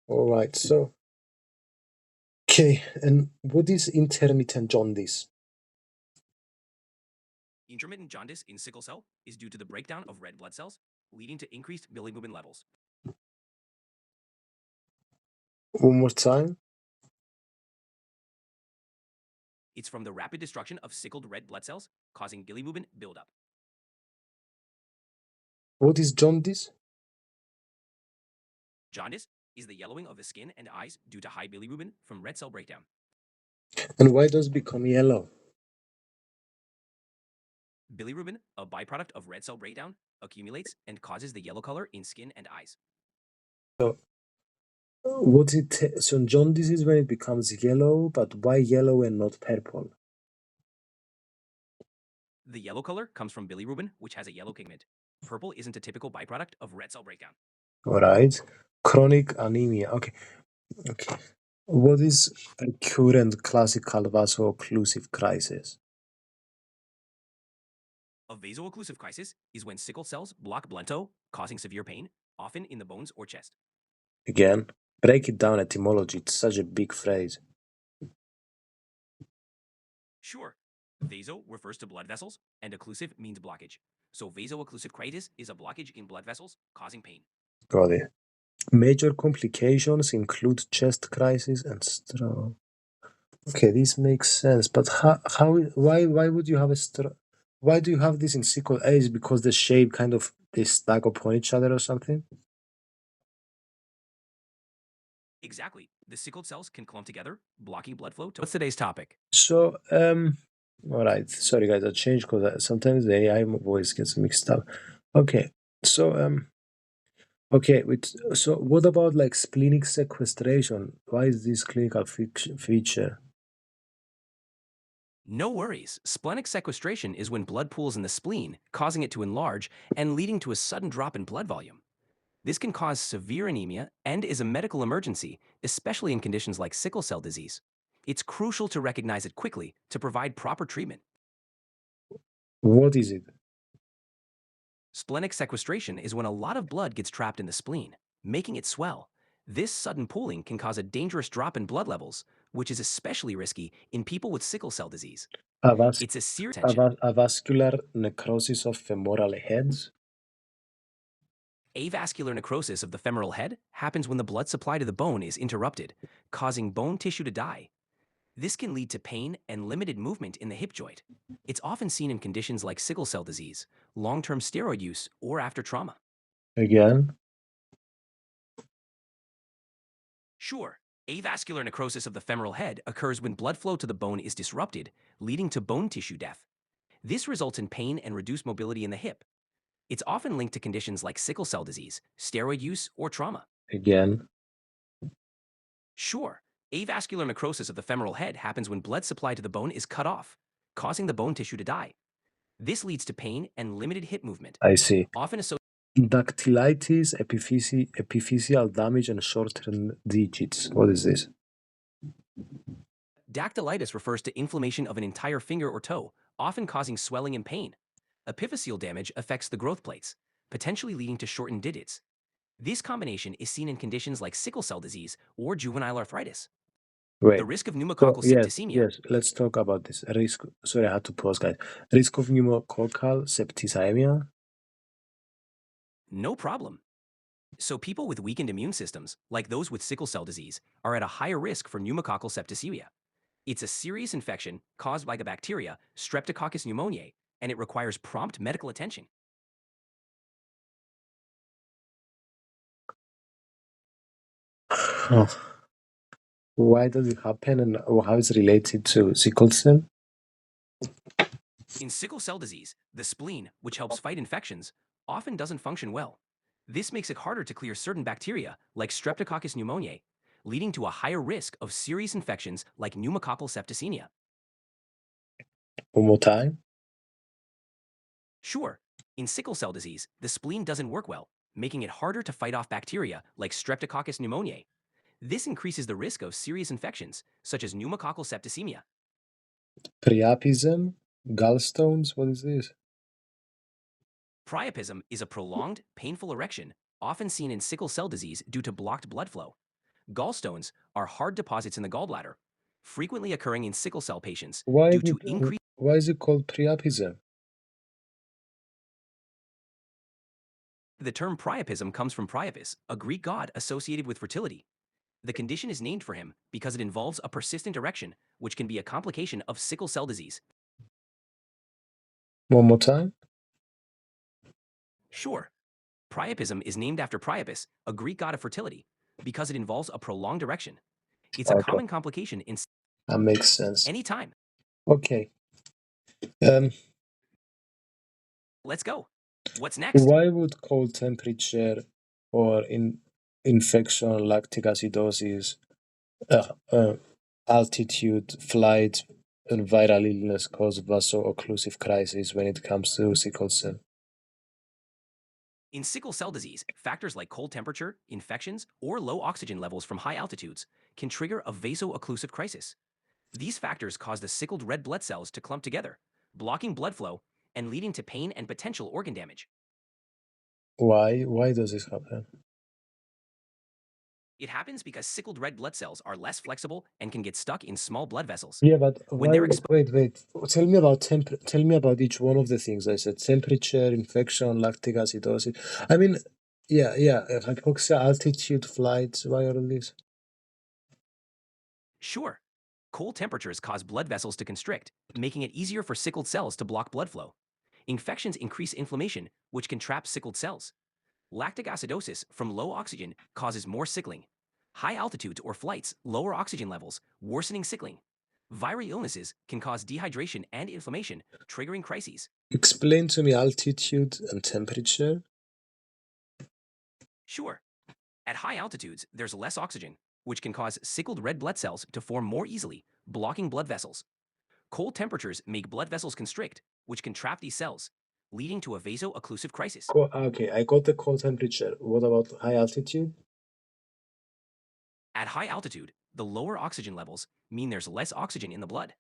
All right. So okay, and what is intermittent jaundice? Intermittent jaundice in sickle cell is due to the breakdown of red blood cells, leading to increased bilirubin levels. One more time. It's from the rapid destruction of sickled red blood cells, causing bilirubin buildup. What is jaundice? Jaundice is the yellowing of the skin and eyes due to high bilirubin from red cell breakdown. And why does it become yellow? Bilirubin, a byproduct of red cell breakdown, accumulates and causes the yellow color in skin and eyes. So, so jaundice is when it becomes yellow, but why yellow and not purple? The yellow color comes from bilirubin, which has a yellow pigment. Purple isn't a typical byproduct of red cell breakdown. All right. Chronic anemia. Okay. Okay. What is a current classical vaso-occlusive crisis? A vaso-occlusive crisis is when sickle cells block blood flow, causing severe pain, often in the bones or chest. Again, break it down etymology. It's such a big phrase. Sure, vaso refers to blood vessels, and occlusive means blockage. So vaso-occlusive crisis is a blockage in blood vessels causing pain. Got it. Major complications include chest crisis and stroke. Okay, this makes sense. But why would you have a stroke? Why do you have this in sickle A? Is it because the shape kind of they stack upon each other or something? Exactly. The sickled cells can clump together, blocking blood flow. What's today's topic? So, all right. Sorry, guys, I changed because sometimes the AI voice gets mixed up. Okay, so okay. So what about like splenic sequestration? Why is this clinical feature? No worries. Splenic sequestration is when blood pools in the spleen, causing it to enlarge and leading to a sudden drop in blood volume. This can cause severe anemia and is a medical emergency, especially in conditions like sickle cell disease. It's crucial to recognize it quickly to provide proper treatment. What is it? Splenic sequestration is when a lot of blood gets trapped in the spleen, making it swell. This sudden pooling can cause a dangerous drop in blood levels, which is especially risky in people with sickle cell disease. Avas- It's a serious tension. Avascular necrosis of femoral heads. Avascular necrosis of the femoral head happens when the blood supply to the bone is interrupted, causing bone tissue to die. This can lead to pain and limited movement in the hip joint. It's often seen in conditions like sickle cell disease, long-term steroid use, or after trauma. Again, Sure, avascular necrosis of the femoral head occurs when blood flow to the bone is disrupted, leading to bone tissue death. This results in pain and reduced mobility in the hip. It's often linked to conditions like sickle cell disease, steroid use, or trauma. again. Sure, avascular necrosis of the femoral head happens when blood supply to the bone is cut off, causing the bone tissue to die. This leads to pain and limited hip movement, I see. often associated. Dactylitis, epiphyseal damage, and shortened digits. What is this? Dactylitis refers to inflammation of an entire finger or toe, often causing swelling and pain. Epiphyseal damage affects the growth plates, potentially leading to shortened digits. This combination is seen in conditions like sickle cell disease or juvenile arthritis. The Wait. risk of So pneumococcal yes, septicemia. yes. Let's talk about this risk. Sorry, I had to pause, guys. Risk of pneumococcal septicemia. No problem. So people with weakened immune systems, like those with sickle cell disease, are at a higher risk for pneumococcal septicemia. It's a serious infection caused by the bacteria Streptococcus pneumoniae, and it requires prompt medical attention. Why does it happen, and how is it related to sickle cell? In sickle cell disease, the spleen, which helps fight infections, often doesn't function well. This makes it harder to clear certain bacteria, like Streptococcus pneumoniae, leading to a higher risk of serious infections like pneumococcal septicemia. One more time. Sure, in sickle cell disease, the spleen doesn't work well, making it harder to fight off bacteria like Streptococcus pneumoniae. This increases the risk of serious infections, such as pneumococcal septicemia. Priapism, gallstones. What is this? Priapism is a prolonged, painful erection, often seen in sickle cell disease due to blocked blood flow. Gallstones are hard deposits in the gallbladder, frequently occurring in sickle cell patients Why is due it? to increased. Why is it called priapism? The term priapism comes from Priapus, a Greek god associated with fertility. The condition is named for him because it involves a persistent erection, which can be a complication of sickle cell disease. One more time. Sure, priapism is named after Priapus, a Greek god of fertility, because it involves a prolonged erection. It's a Okay, common complication in that makes sense. any time. Okay. Um, Let's go. What's next? why would cold temperature or infection, lactic acidosis, uh, uh, altitude, flight, and viral illness cause vaso-occlusive crisis when it comes to sickle cell? In sickle cell disease, factors like cold temperature, infections, or low oxygen levels from high altitudes can trigger a vaso-occlusive crisis. These factors cause the sickled red blood cells to clump together, blocking blood flow and leading to pain and potential organ damage. Why? Why does this happen? It happens because sickled red blood cells are less flexible and can get stuck in small blood vessels. Yeah, but When why? they're exposed, Wait. Tell me about Tell me about each one of the things I said: temperature, infection, lactic acidosis. I mean, yeah, hypoxia, altitude, flights. Why all of this? sure, cold temperatures cause blood vessels to constrict, making it easier for sickled cells to block blood flow. Infections increase inflammation, which can trap sickled cells. Lactic acidosis from low oxygen causes more sickling. High altitudes or flights lower oxygen levels, worsening sickling. Viral illnesses can cause dehydration and inflammation, triggering crises. Explain to me altitude and temperature. Sure, at high altitudes, there's less oxygen, which can cause sickled red blood cells to form more easily, blocking blood vessels. Cold temperatures make blood vessels constrict, which can trap these cells, leading to a vaso-occlusive crisis. Okay, I got the cold temperature. What about high altitude? At high altitude, the lower oxygen levels mean there's less oxygen in the blood.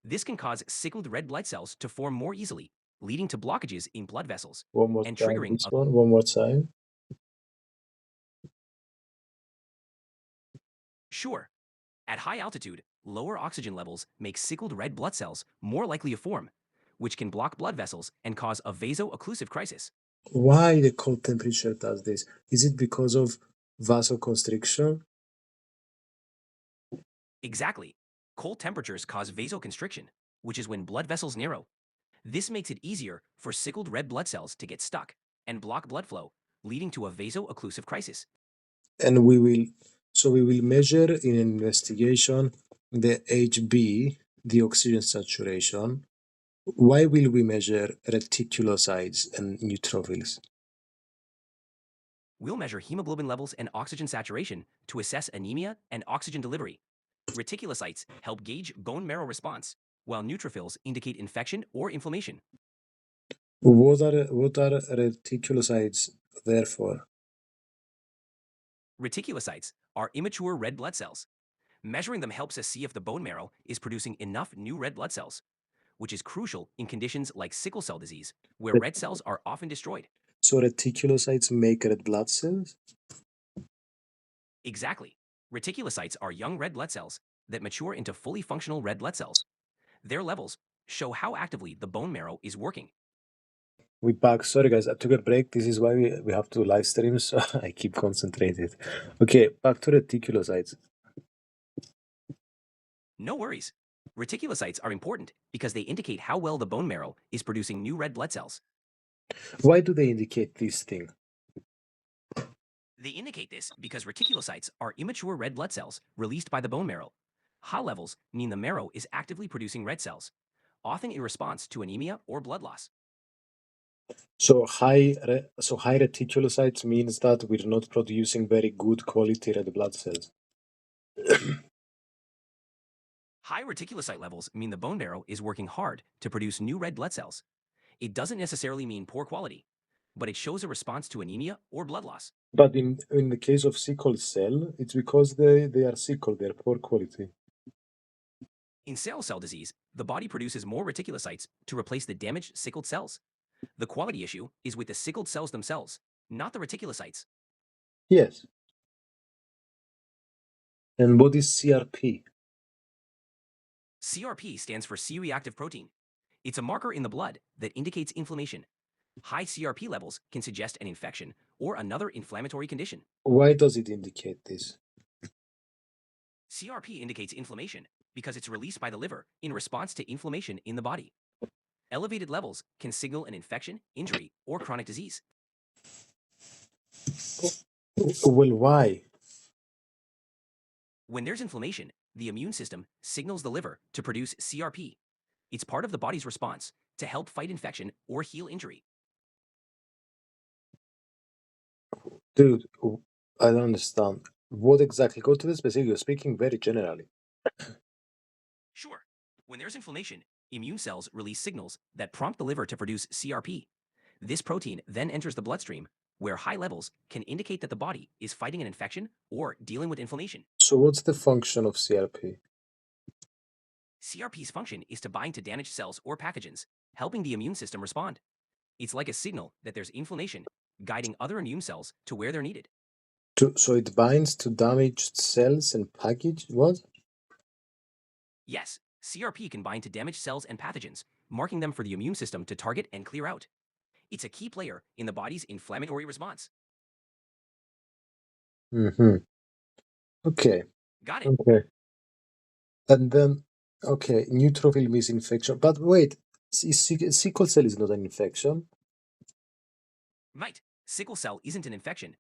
This can cause sickled red blood cells to form more easily, leading to blockages in blood vessels One more and time, triggering this a one. One more time. sure. At high altitude, lower oxygen levels make sickled red blood cells more likely to form, which can block blood vessels and cause a vaso-occlusive crisis. Why the cold temperature does this? Is it because of vasoconstriction? Exactly. Cold temperatures cause vasoconstriction, which is when blood vessels narrow. This makes it easier for sickled red blood cells to get stuck and block blood flow, leading to a vaso-occlusive crisis. And we will measure in an investigation the HB, the oxygen saturation. Why will we measure reticulocytes and neutrophils? We'll measure hemoglobin levels and oxygen saturation to assess anemia and oxygen delivery. Reticulocytes help gauge bone marrow response, while neutrophils indicate infection or inflammation. What are reticulocytes there for? Reticulocytes are immature red blood cells. Measuring them helps us see if the bone marrow is producing enough new red blood cells, which is crucial in conditions like sickle cell disease, where red cells are often destroyed. So reticulocytes make red blood cells? Exactly. Reticulocytes are young red blood cells that mature into fully functional red blood cells. Their levels show how actively the bone marrow is working. We back. Sorry guys, I took a break. This is why we have to live stream, so I keep concentrated. Okay, back to reticulocytes. No worries. Reticulocytes are important because they indicate how well the bone marrow is producing new red blood cells. Why do they indicate this thing? They indicate this because reticulocytes are immature red blood cells released by the bone marrow. High levels mean the marrow is actively producing red cells, often in response to anemia or blood loss. So high reticulocytes means that we're not producing very good quality red blood cells. High reticulocyte levels mean the bone marrow is working hard to produce new red blood cells. It doesn't necessarily mean poor quality, but it shows a response to anemia or blood loss. But in the case of sickle cell, it's because they are sickle, they're poor quality. In sickle cell disease, the body produces more reticulocytes to replace the damaged sickled cells. The quality issue is with the sickled cells themselves, not the reticulocytes. Yes. And what is CRP? CRP stands for C-reactive protein. It's a marker in the blood that indicates inflammation. High CRP levels can suggest an infection or another inflammatory condition. Why does it indicate this? CRP indicates inflammation because it's released by the liver in response to inflammation in the body. Elevated levels can signal an infection, injury, or chronic disease. Well, why? When there's inflammation, the immune system signals the liver to produce CRP. It's part of the body's response to help fight infection or heal injury. Dude, I don't understand. What exactly? Go to the specific. You're speaking very generally. Sure, when there's inflammation, immune cells release signals that prompt the liver to produce CRP. This protein then enters the bloodstream, where high levels can indicate that the body is fighting an infection or dealing with inflammation. So, what's the function of CRP? CRP's function is to bind to damaged cells or pathogens, helping the immune system respond. It's like a signal that there's inflammation, guiding other immune cells to where they're needed. So it binds to damaged cells and package. What? Yes, CRP can bind to damaged cells and pathogens, marking them for the immune system to target and clear out. It's a key player in the body's inflammatory response. Mm-hmm. Okay. Got it. Okay. And then, okay, neutrophil means infection. But wait, sickle cell is not an infection. Right. Sickle cell isn't an infection,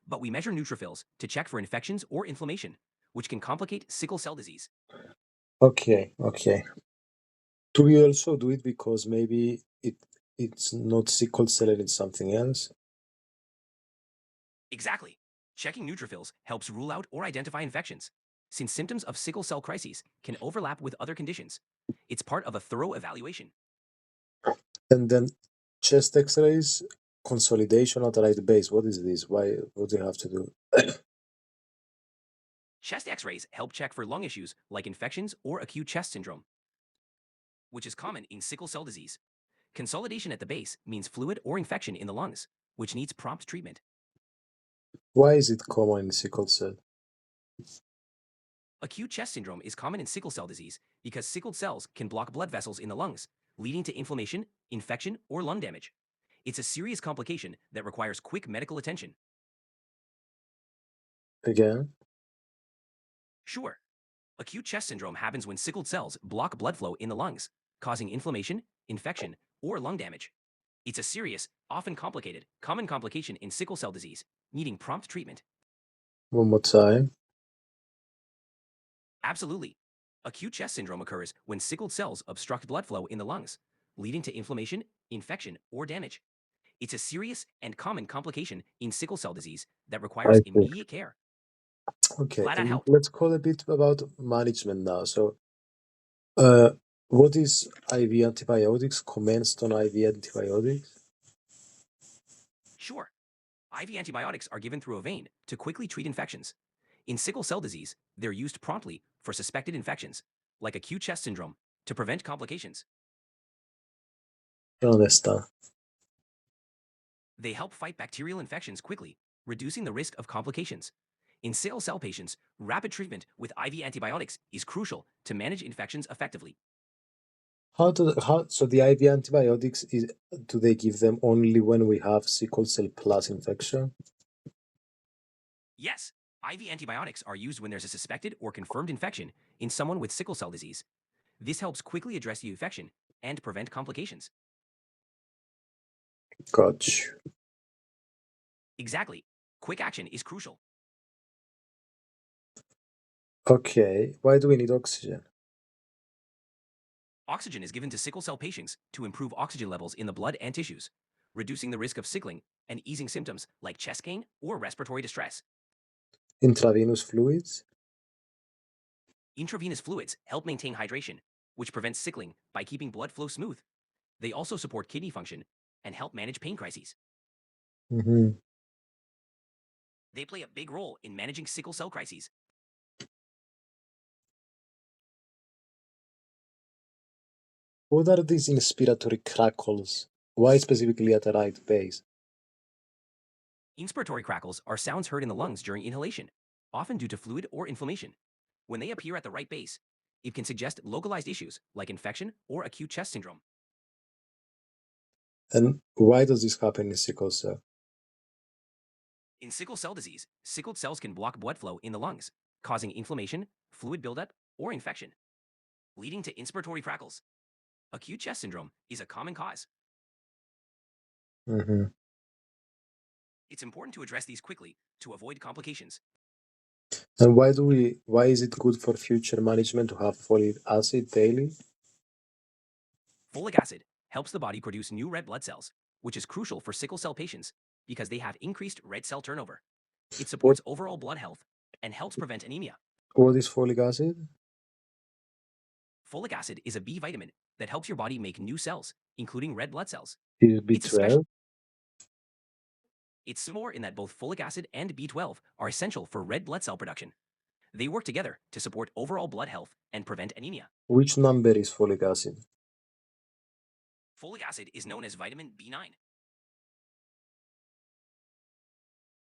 but we measure neutrophils to check for infections or inflammation, which can complicate sickle cell disease. Okay. Okay. Do we also do it because maybe it's not sickle cell and it's something else? Exactly. Checking neutrophils helps rule out or identify infections, since symptoms of sickle cell crises can overlap with other conditions. It's part of a thorough evaluation. And then chest X-rays, consolidation at the right base. What is this? Why? What do you have to do? Chest x-rays help check for lung issues like infections or acute chest syndrome, which is common in sickle cell disease. Consolidation at the base means fluid or infection in the lungs, which needs prompt treatment. Why is it common in sickle cell? Acute chest syndrome is common in sickle cell disease because sickled cells can block blood vessels in the lungs, leading to inflammation, infection, or lung damage. It's a serious complication that requires quick medical attention. Again? Sure, acute chest syndrome happens when sickled cells block blood flow in the lungs, causing inflammation, infection, or lung damage. It's a serious, often complicated, common complication in sickle cell disease, needing prompt treatment. One more time. Absolutely. Acute chest syndrome occurs when sickled cells obstruct blood flow in the lungs, leading to inflammation, infection, or damage. It's a serious and common complication in sickle cell disease that I requires see. immediate care. Okay, Glad I and helped. let's call a bit about management now. So, uh, what is IV antibiotics? Commenced on IV antibiotics? Sure, IV antibiotics are given through a vein to quickly treat infections. In sickle cell disease, they're used promptly for suspected infections, like acute chest syndrome, to prevent complications. I don't understand. They help fight bacterial infections quickly, reducing the risk of complications. In sickle cell patients, rapid treatment with IV antibiotics is crucial to manage infections effectively. So the IV antibiotics is, do they give them only when we have sickle cell plus infection? Yes, IV antibiotics are used when there's a suspected or confirmed infection in someone with sickle cell disease. This helps quickly address the infection and prevent complications. Gotcha. Exactly. Quick action is crucial. Okay, why do we need oxygen? Oxygen is given to sickle cell patients to improve oxygen levels in the blood and tissues, reducing the risk of sickling and easing symptoms like chest pain or respiratory distress. Intravenous fluids? Intravenous fluids help maintain hydration, which prevents sickling by keeping blood flow smooth. They also support kidney function and help manage pain crises. Hmm. They play a big role in managing sickle cell crises. What are these inspiratory crackles? Why specifically at the right base? Inspiratory crackles are sounds heard in the lungs during inhalation, often due to fluid or inflammation. When they appear at the right base, it can suggest localized issues like infection or acute chest syndrome. And why does this happen in sickle cell? In sickle cell disease, sickled cells can block blood flow in the lungs, causing inflammation, fluid buildup, or infection, leading to inspiratory crackles. Acute chest syndrome is a common cause. Hmm. It's important to address these quickly to avoid complications. And why is it good for future management to have folic acid daily? Folic acid helps the body produce new red blood cells, which is crucial for sickle cell patients because they have increased red cell turnover. It What supports overall blood health and helps prevent anemia. what is folic acid? Folic acid is a B vitamin that helps your body make new cells, including red blood cells. Is It's especially B12? It's more in that both folic acid and B12 are essential for red blood cell production. They work together to support overall blood health and prevent anemia. Which number is folic acid? Folic acid is known as vitamin B9.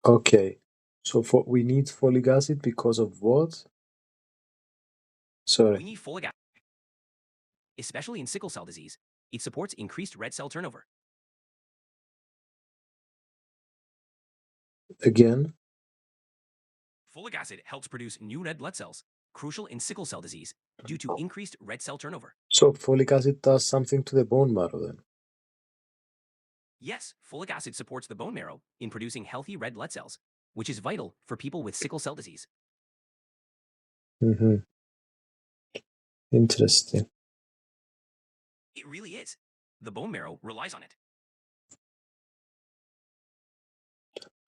Okay. So we need folic acid because of what? We Sorry. need folic acid, especially in sickle cell disease. It supports increased red cell turnover. Again? Folic acid helps produce new red blood cells, crucial in sickle cell disease due to increased red cell turnover. So folic acid does something to the bone marrow then. Yes, folic acid supports the bone marrow in producing healthy red blood cells, which is vital for people with sickle cell disease. Hmm. Interesting. It really is. The bone marrow relies on it.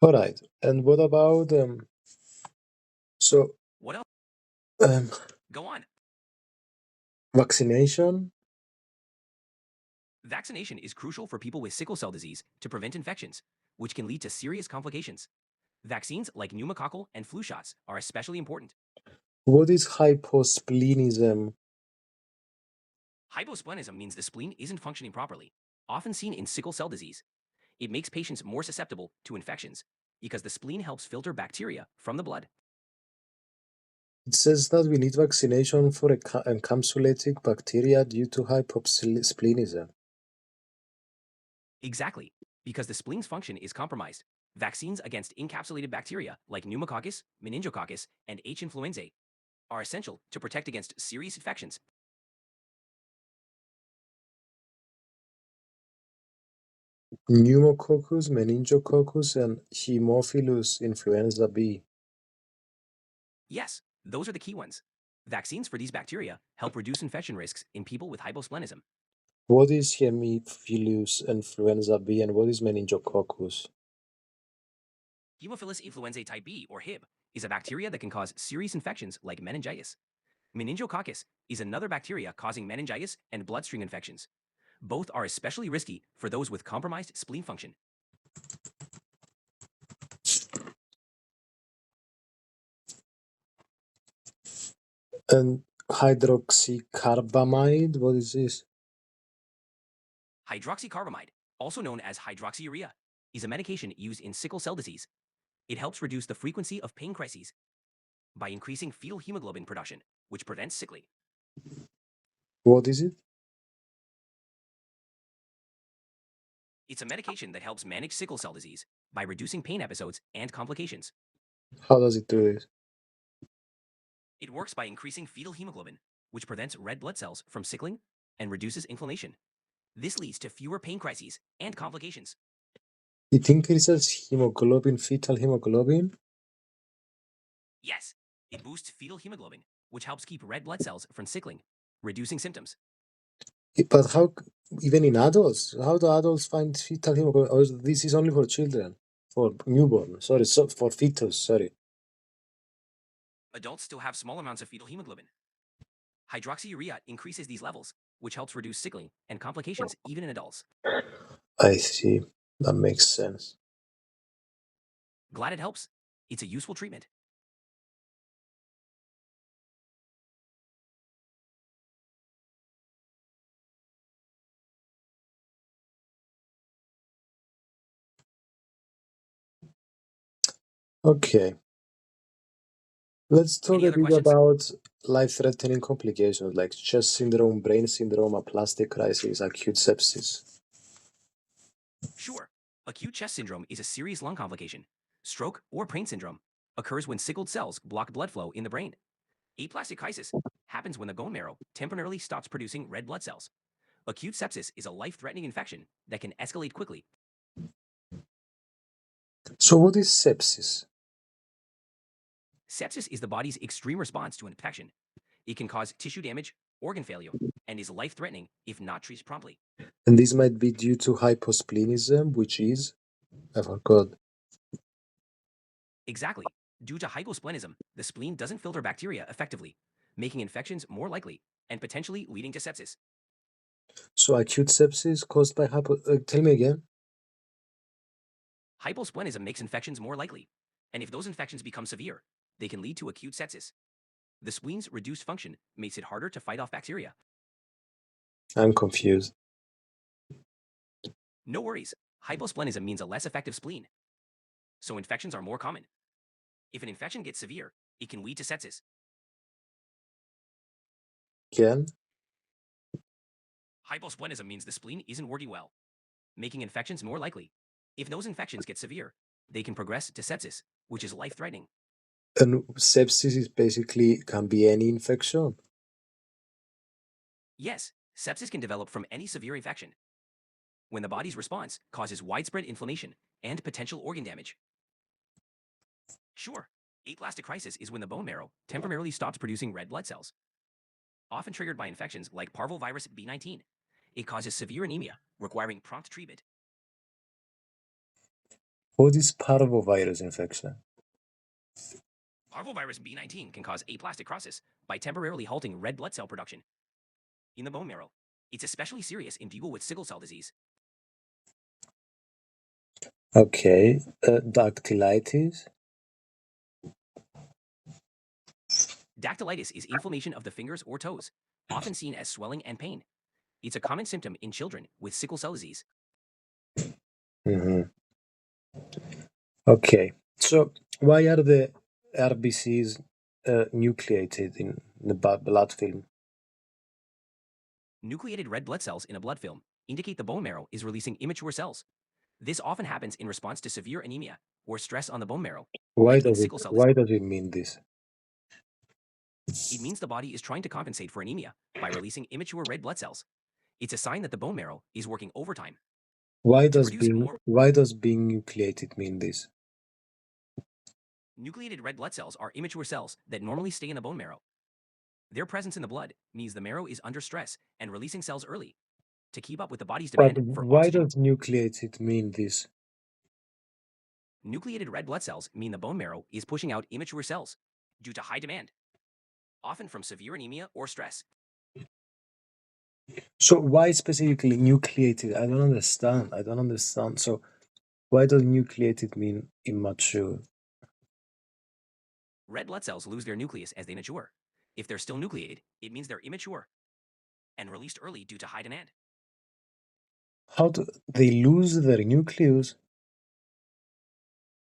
All right. And what about so What else? um Go on. vaccination? Vaccination is crucial for people with sickle cell disease to prevent infections, which can lead to serious complications. Vaccines like pneumococcal and flu shots are especially important. What is hyposplenism? Hyposplenism means the spleen isn't functioning properly, often seen in sickle cell disease. It makes patients more susceptible to infections because the spleen helps filter bacteria from the blood. It says that we need vaccination for encapsulating bacteria due to hyposplenism. Exactly, because the spleen's function is compromised. Vaccines against encapsulated bacteria like pneumococcus, meningococcus, and H. influenzae are essential to protect against serious infections. Pneumococcus, meningococcus, and Haemophilus influenza B. Yes, those are the key ones. Vaccines for these bacteria help reduce infection risks in people with hyposplenism. What is Haemophilus influenza B and what is meningococcus? Haemophilus influenzae type B, or Hib, is a bacteria that can cause serious infections like meningitis. Meningococcus is another bacteria causing meningitis and bloodstream infections. Both are especially risky for those with compromised spleen function. And hydroxycarbamide, what is this? Hydroxycarbamide, also known as hydroxyurea, is a medication used in sickle cell disease. It helps reduce the frequency of pain crises by increasing fetal hemoglobin production, which prevents sickling. What is it? It's a medication that helps manage sickle cell disease by reducing pain episodes and complications. How does it do this? It works by increasing fetal hemoglobin, which prevents red blood cells from sickling and reduces inflammation. This leads to fewer pain crises and complications. It increases hemoglobin, fetal hemoglobin. Yes, it boosts fetal hemoglobin, which helps keep red blood cells from sickling, reducing symptoms. But even in adults, how do adults find fetal hemoglobin? Or this is only for children, for newborn. Sorry, so for fetus. Sorry. Adults still have small amounts of fetal hemoglobin. Hydroxyurea increases these levels, which helps reduce sickling and complications even in adults. I see. That makes sense. Glad it helps. It's a useful treatment. Okay. Let's talk Any a other bit questions? about life-threatening complications like chest syndrome, brain syndrome, aplastic crisis, acute sepsis. Sure. Acute chest syndrome is a serious lung complication. Stroke or brain syndrome occurs when sickled cells block blood flow in the brain. Aplastic crisis happens when the bone marrow temporarily stops producing red blood cells. Acute sepsis is a life-threatening infection that can escalate quickly. So, what is sepsis? Sepsis is the body's extreme response to an infection. It can cause tissue damage, organ failure, and is life-threatening if not treated promptly. And this might be due to hyposplenism, which is, I forgot. Exactly. Due to hyposplenism, the spleen doesn't filter bacteria effectively, making infections more likely and potentially leading to sepsis. So, acute sepsis caused by hypo. Tell me again. Hyposplenism makes infections more likely, and if those infections become severe, they can lead to acute sepsis. The spleen's reduced function makes it harder to fight off bacteria. I'm confused. No worries, hyposplenism means a less effective spleen, so infections are more common. If an infection gets severe, it can lead to sepsis. Again? Hyposplenism means the spleen isn't working well, making infections more likely. If those infections get severe, they can progress to sepsis, which is life-threatening. And sepsis is basically can be any infection. Yes, sepsis can develop from any severe infection when the body's response causes widespread inflammation and potential organ damage. Sure, aplastic crisis is when the bone marrow temporarily stops producing red blood cells, often triggered by infections like parvovirus B19. It causes severe anemia, requiring prompt treatment. What is parvovirus infection? Parvovirus B19 can cause aplastic crisis by temporarily halting red blood cell production in the bone marrow. It's especially serious in people with sickle cell disease. Okay. Dactylitis? Dactylitis is inflammation of the fingers or toes, often seen as swelling and pain. It's a common symptom in children with sickle cell disease. Mm-hmm. Okay. So, why are the RBCs nucleated in the blood film? Nucleated red blood cells in a blood film indicate the bone marrow is releasing immature cells. This often happens in response to severe anemia or stress on the bone marrow, Why like in does it? sickle cell disease. Why does it mean this? It means the body is trying to compensate for anemia by releasing immature red blood cells. It's a sign that the bone marrow is working overtime to produce more. Why does being nucleated mean this? Nucleated red blood cells are immature cells that normally stay in the bone marrow. Their presence in the blood means the marrow is under stress and releasing cells early to keep up with the body's But demand for why oxygen. does nucleated mean this? Nucleated red blood cells mean the bone marrow is pushing out immature cells due to high demand, often from severe anemia or stress. So why specifically nucleated? I don't understand. I don't understand. So why does nucleated mean immature? Red blood cells lose their nucleus as they mature. If they're still nucleated, it means they're immature and released early due to high demand. How do they lose their nucleus?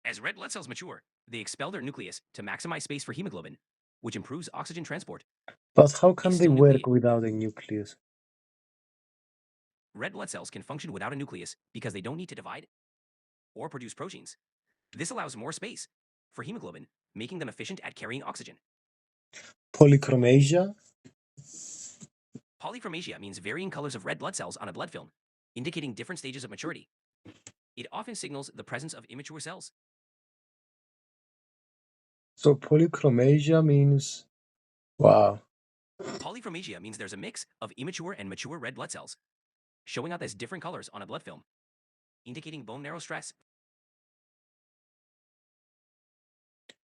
As red blood cells mature, they expel their nucleus to maximize space for hemoglobin, which improves oxygen transport. But how A can they still work nucleated without a nucleus? red blood cells can function without a nucleus because they don't need to divide or produce proteins. This allows more space for hemoglobin, making them efficient at carrying oxygen. Polychromasia? Polychromasia means varying colors of red blood cells on a blood film, indicating different stages of maturity. It often signals the presence of immature cells. So polychromasia means wow. Polychromasia means there's a mix of immature and mature red blood cells, showing up as different colors on a blood film, indicating bone marrow stress.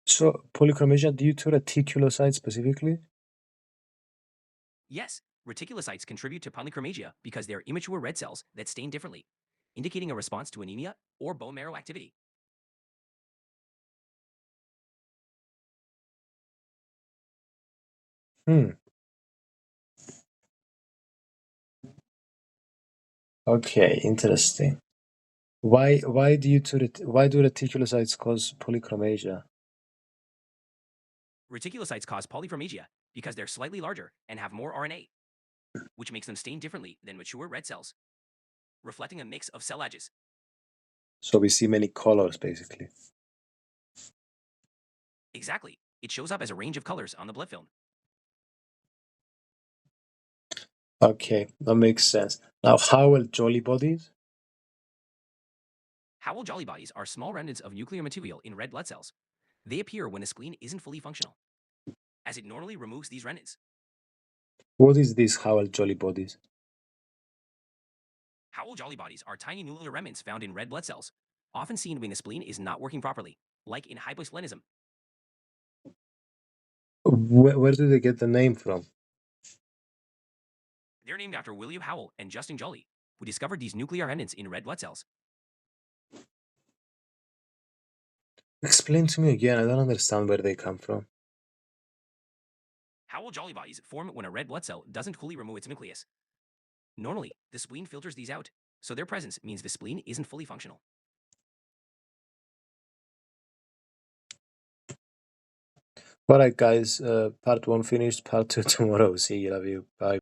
So polychromasia due to reticulocytes specifically? Yes, reticulocytes contribute to polychromasia because they're immature red cells that stain differently, indicating a response to anemia or bone marrow activity. Hmm. Okay, interesting. Why do reticulocytes cause polychromasia? Reticulocytes cause polychromasia because they're slightly larger and have more RNA, which makes them stain differently than mature red cells, reflecting a mix of cell ages. So we see many colors basically. Exactly. It shows up as a range of colors on the blood film. Okay, that makes sense. Now, how are jolly bodies? Howell jolly bodies are small remnants of nuclear material in red blood cells. They appear when a spleen isn't fully functional, as it normally removes these remnants. What is this Howell jolly bodies? Howell jolly bodies are tiny nuclear remnants found in red blood cells, often seen when the spleen is not working properly, like in hyposplenism. Where do they get the name from? They're named after William Howell and Justin Jolly, who discovered these nuclear remnants in red blood cells. Explain to me again, I don't understand where they come from. Howell jolly bodies form when a red blood cell doesn't fully remove its nucleus. Normally, the spleen filters these out, so their presence means the spleen isn't fully functional. Alright, guys, part one finished, part two tomorrow. See you, love you, bye.